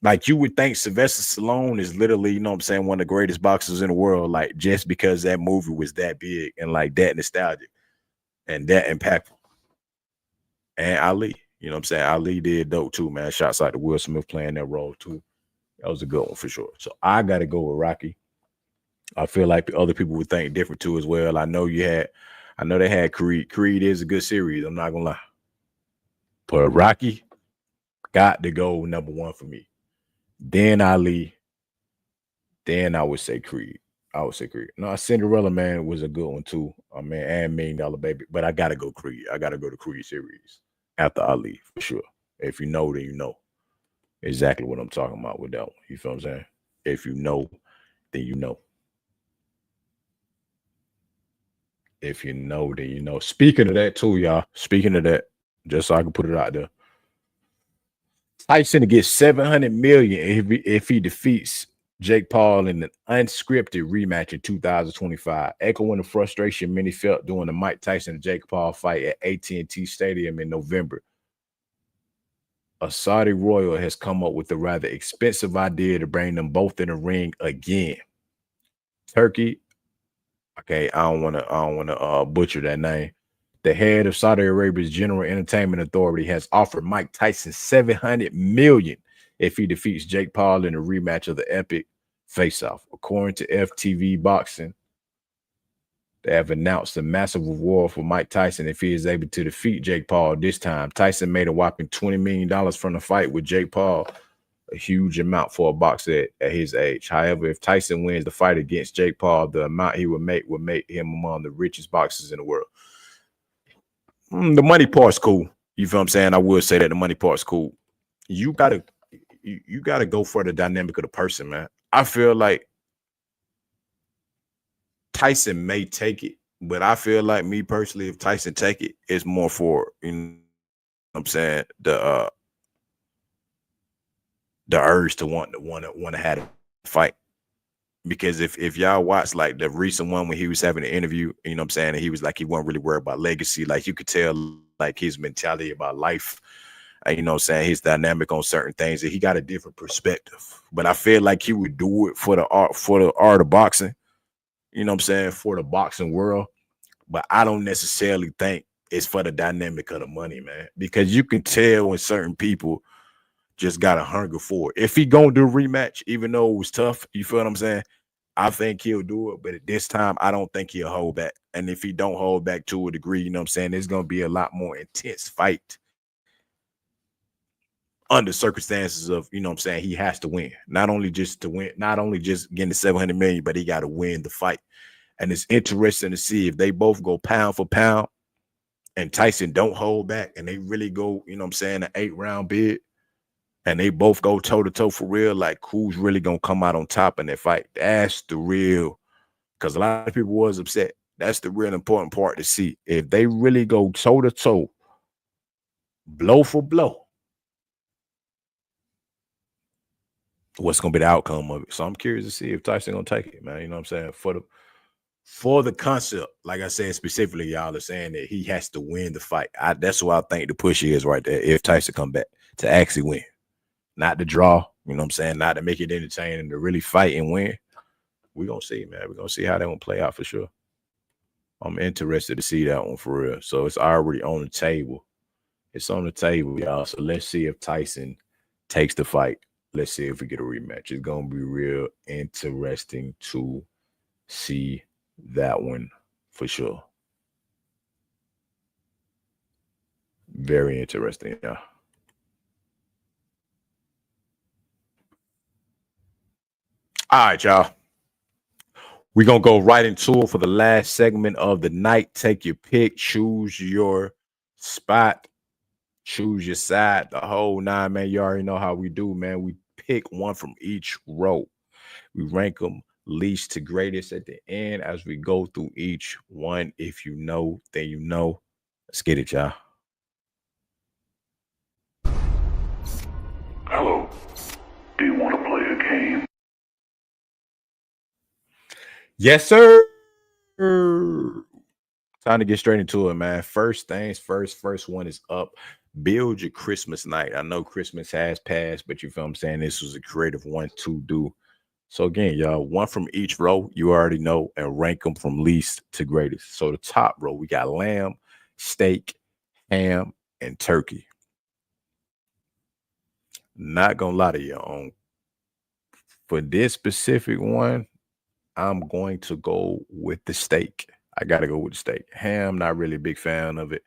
Like you would think Sylvester Stallone is literally, you know what I'm saying, one of the greatest boxers in the world, like just because that movie was that big and like that nostalgic and that impactful. And Ali, you know what I'm saying? Ali did dope too, man. Shouts out to Will Smith playing that role too. That was a good one for sure. So I gotta go with Rocky. I feel like other people would think different too as well. I know they had Creed. Creed is a good series. I'm not gonna lie. But Rocky got to go number one for me. Then Ali, then I would say Creed. I would say Creed. No, Cinderella Man was a good one too. I mean, and Million Dollar Baby. But I gotta go Creed. I gotta go to Creed series after Ali for sure. If you know, then you know exactly what I'm talking about with that one. You feel what I'm saying? If you know, then you know. If you know, then you know. Speaking of that too, y'all. Speaking of that, just so I can put it out there. Tyson to get 700 million if he defeats Jake Paul in an unscripted rematch in 2025, echoing the frustration many felt during the Mike Tyson and Jake Paul fight at AT&T Stadium in November. A Saudi royal has come up with a rather expensive idea to bring them both in the ring again. Turkey, okay, I don't want to butcher that name. The head of Saudi Arabia's General Entertainment Authority has offered Mike Tyson 700 million if he defeats Jake Paul in a rematch of the epic face-off. According to FTV Boxing, they have announced a massive reward for Mike Tyson if he is able to defeat Jake Paul this time. Tyson made a whopping $20 million from the fight with Jake Paul, a huge amount for a boxer at his age. However, if Tyson wins the fight against Jake Paul, the amount he would make him among the richest boxers in the world. The money part's cool. You feel what I'm saying? I would say that the money part's cool. You gotta go for the dynamic of the person, man. I feel like Tyson may take it, but I feel like me personally, if Tyson take it, it's more for what I'm saying, the urge to want to have a fight. Because if y'all watch like the recent one when he was having an interview, you know what I'm saying, and he was like he wasn't really worried about legacy, like you could tell like his mentality about life, you know what I'm saying, his dynamic on certain things, that he got a different perspective. But I feel like he would do it for the art of boxing, you know what I'm saying, for the boxing world. But I don't necessarily think it's for the dynamic of the money, man, because you can tell when certain people just got a hunger for it. If he gonna do a rematch, even though it was tough, you feel what I'm saying? I think he'll do it, but at this time, I don't think he'll hold back. And if he don't hold back to a degree, you know what I'm saying, it's gonna be a lot more intense fight under circumstances of, you know what I'm saying, he has to win. Not only just to win, not only just getting the 700 million, but he got to win the fight. And it's interesting to see if they both go pound for pound and Tyson don't hold back and they really go, you know what I'm saying, an 8-round bid. And they both go toe-to-toe for real, like who's really going to come out on top in that fight. That's the real, because a lot of people was upset. That's the real important part to see. If they really go toe-to-toe, blow for blow, what's going to be the outcome of it. So I'm curious to see if Tyson going to take it, man. You know what I'm saying? For the concept, like I said, specifically, y'all are saying that he has to win the fight. That's what I think the push is right there. If Tyson come back to actually win. Not to draw, you know what I'm saying? Not to make it entertaining, to really fight and win. We're going to see, man. We're going to see how that one play out for sure. I'm interested to see that one for real. So it's already on the table. It's on the table, y'all. So let's see if Tyson takes the fight. Let's see if we get a rematch. It's going to be real interesting to see that one for sure. Very interesting, yeah. All right, y'all. We're going to go right into it for the last segment of the night. Take your pick, choose your spot, choose your side, the whole nine, man. You already know how we do, man. We pick one from each row. We rank them least to greatest at the end as we go through each one. If you know, then you know. Let's get it, y'all. Hello. Do you want to play a game? Yes, sir. Time to get straight into it, man. First things first. First one is up. Build your Christmas night. I know Christmas has passed, but you feel what I'm saying? This was a creative one to do. So again, y'all, one from each row, you already know, and rank them from least to greatest. So the top row, we got lamb, steak, ham, and turkey. Not gonna lie to you, for this specific one, I'm going to go with the steak. I gotta go with the steak. Ham, not really a big fan of it.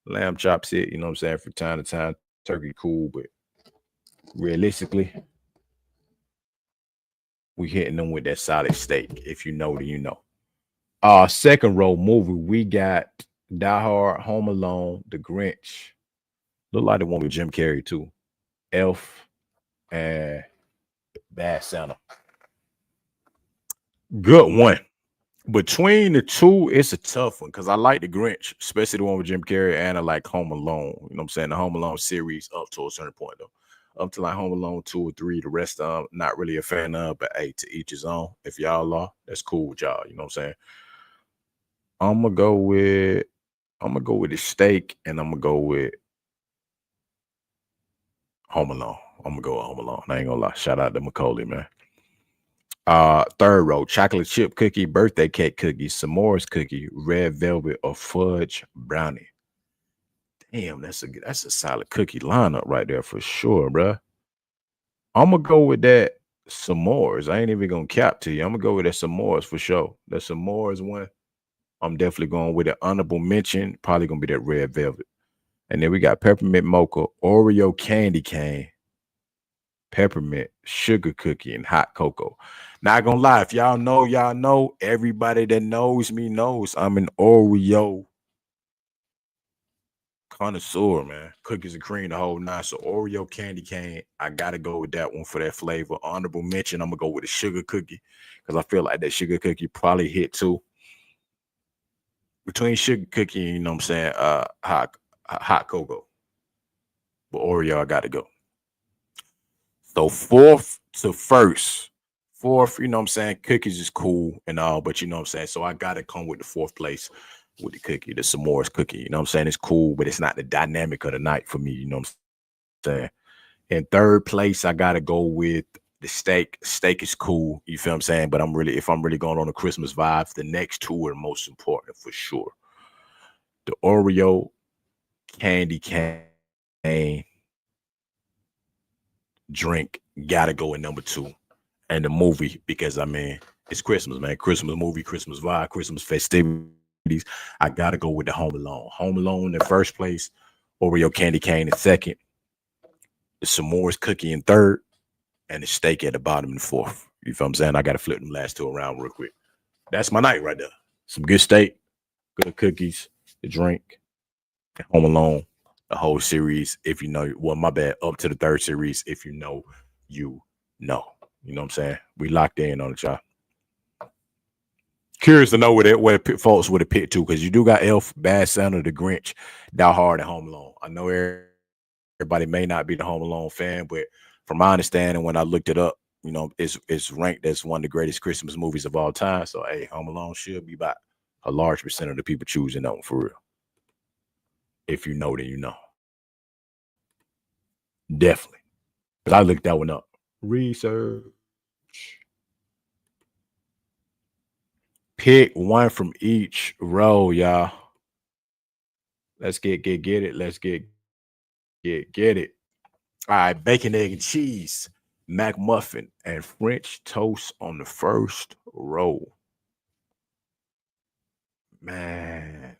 Lamb chops it, you know what I'm saying, from time to time. Turkey cool, but realistically, We hitting them with that solid steak. If you know, then you know. Second row movie, we got Die Hard, Home Alone, The Grinch. Look like the one with Jim Carrey too. Elf and Bad Santa. Good one. Between the two, it's a tough one because I like The Grinch, especially the one with Jim Carrey, and I like Home Alone. You know what I'm saying? The Home Alone series up to a certain point though. Up to like Home Alone 2 or 3. The rest not really a fan of, but hey, to each his own. If y'all are, that's cool with y'all. You know what I'm saying? I'm gonna go with the steak, and I'm gonna go with Home Alone. I'm gonna go with Home Alone. I ain't gonna lie. Shout out to Macaulay, man. Third row, chocolate chip cookie, birthday cake cookie, s'mores cookie, red velvet, or fudge brownie. Damn, that's a solid cookie lineup right there for sure, bruh. I'm gonna go with that s'mores. I ain't even gonna cap to you. I'm gonna go with that s'mores for sure. The s'mores one, I'm definitely going with an honorable mention. Probably gonna be that red velvet. And then we got peppermint mocha, Oreo candy cane, peppermint, sugar cookie, and hot cocoa. Not gonna lie, if y'all know, y'all know. Everybody that knows me knows I'm an Oreo connoisseur, man. Cookies and cream, the whole nine. So Oreo candy cane, I gotta go with that one for that flavor. Honorable mention, I'm gonna go with the sugar cookie because I feel like that sugar cookie probably hit too. Between sugar cookie and, you know what I'm saying, hot cocoa. But Oreo, I gotta go. So fourth to first. Fourth, you know what I'm saying? Cookies is cool and all, but you know what I'm saying? So I gotta come with the fourth place with the cookie, the s'mores cookie. You know what I'm saying? It's cool, but it's not the dynamic of the night for me. You know what I'm saying? In third place, I gotta go with the steak. Steak is cool, you feel what I'm saying? But if I'm really going on a Christmas vibe, the next two are the most important for sure. The Oreo candy cane drink gotta go in number two. And the movie, because I mean, it's Christmas, man. Christmas movie, Christmas vibe, Christmas festivities. I gotta go with the Home Alone. Home Alone in first place, Oreo candy cane in second, the s'mores cookie in third, and the steak at the bottom in fourth. You feel what I'm saying? I gotta flip them last two around real quick. That's my night right there. Some good steak, good cookies, the drink, Home Alone, the whole series. If you know, well, my bad, up to the third series. If you know, you know. You know what I'm saying? We locked in on it, y'all. Curious to know where folks would have picked to, because you do got Elf, Bad Santa, The Grinch, Die Hard, and Home Alone. I know everybody may not be the Home Alone fan, but from my understanding, when I looked it up, you know, it's ranked as one of the greatest Christmas movies of all time. So, hey, Home Alone should be about a large percent of the people choosing that one for real. If you know, then you know. Definitely. But I looked that one up. Research. Pick one from each row, y'all. Let's get it. Let's get it. All right, bacon, egg, and cheese, McMuffin, and French toast on the first row. Man,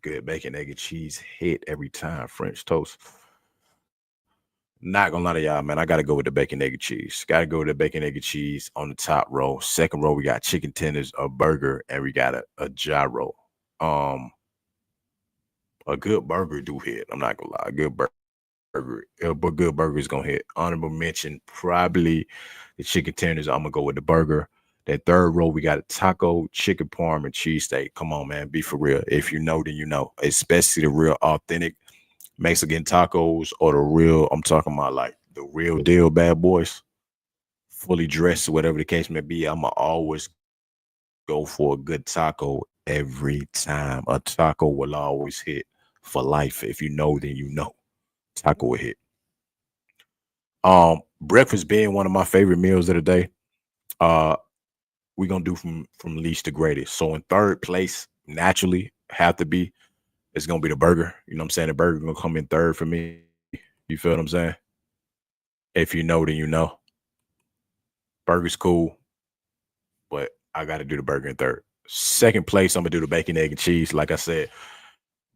good bacon, egg, and cheese hit every time. French toast. Not gonna lie to y'all, man. I gotta go with the bacon, egg, and cheese. Gotta go with the bacon, egg, and cheese on the top row. Second row, we got chicken tenders, a burger, and we got a gyro. A good burger do hit. I'm not gonna lie. A good burger, but good burger is gonna hit. Honorable mention, probably the chicken tenders. I'm gonna go with the burger. That third row, we got a taco, chicken parm, and cheesesteak. Come on, man. Be for real. If you know, then you know. Especially the real authentic Mexican tacos, or the real, I'm talking about like the real deal bad boys, fully dressed, whatever the case may be. I'ma always go for a good taco every time. A taco will always hit for life. If you know, then you know. Taco will hit. Breakfast being one of my favorite meals of the day. We're gonna do from least to greatest. So in third place, naturally have to be, it's gonna be the burger. You know what I'm saying? The burger gonna come in third for me. You feel what I'm saying? If you know, then you know. Burger's cool, but I gotta do the burger in third. Second place, I'm gonna do the bacon, egg, and cheese. Like I said,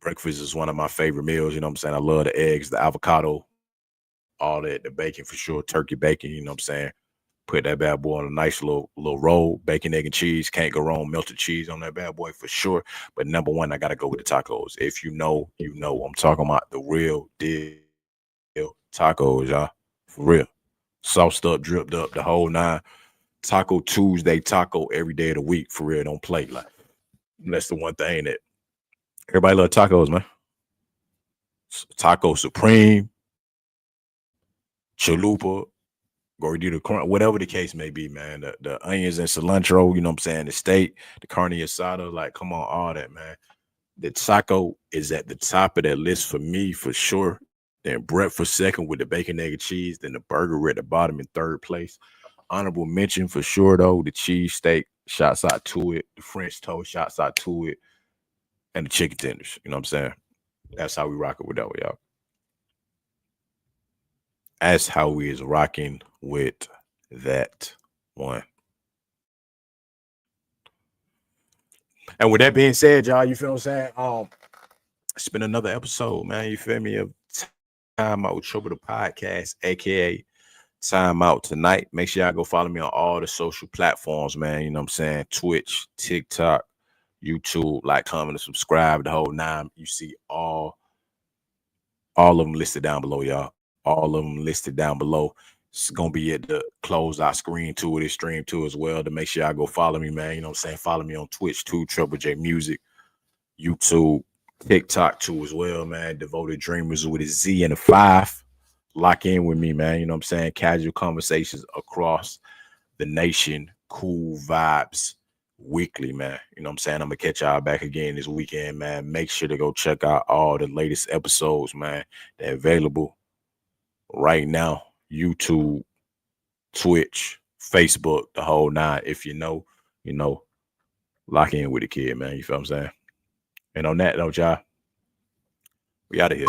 breakfast is one of my favorite meals. You know what I'm saying? I love the eggs, the avocado, all that, the bacon for sure, turkey bacon, you know what I'm saying? Put that bad boy on a nice little roll, bacon, egg, and cheese. Can't go wrong. Melted cheese on that bad boy for sure. But number one, I gotta go with the tacos. If you know, you know. I'm talking about the real deal tacos, y'all. For real. Sauced up, dripped up, the whole nine. Taco Tuesday, taco every day of the week. For real, don't play. Like that's the one thing that everybody love tacos, man. Taco Supreme, chalupa, gordita crunch, whatever the case may be, man. The onions and cilantro, you know what I'm saying? The steak, the carne asada, like come on, all that, man. The taco is at the top of that list for me for sure. Then breakfast second with the bacon, egg, and cheese. Then the burger at the bottom in third place. Honorable mention for sure though. The cheese steak, shots out to it. The French toast, shots out to it. And the chicken tenders. You know what I'm saying? That's how we rock it with that one, y'all. That's how we is rocking with that one. And with that being said, y'all, you feel what I'm saying? It's been another episode, man. You feel me? Of Timeout with Treble the podcast, aka Timeout tonight. Make sure y'all go follow me on all the social platforms, man. You know what I'm saying? Twitch, TikTok, YouTube, like, comment, and subscribe. The whole nine. You see all of them listed down below, y'all. All of them listed down below. It's gonna be at the close out screen to this stream too as well. To make sure y'all go follow me, man. You know what I'm saying? Follow me on Twitch too, Treble J Music, YouTube, TikTok too as well, man. Devoted Dreamers with a Z and a 5. Lock in with me, man. You know what I'm saying? Casual conversations across the nation. Cool vibes weekly, man. You know what I'm saying? I'm gonna catch y'all back again this weekend, man. Make sure to go check out all the latest episodes, man. They're available right now. YouTube, Twitch, Facebook, the whole nine. If you know, you know, lock in with the kid, man. You feel what I'm saying? And on that note, y'all, we out of here.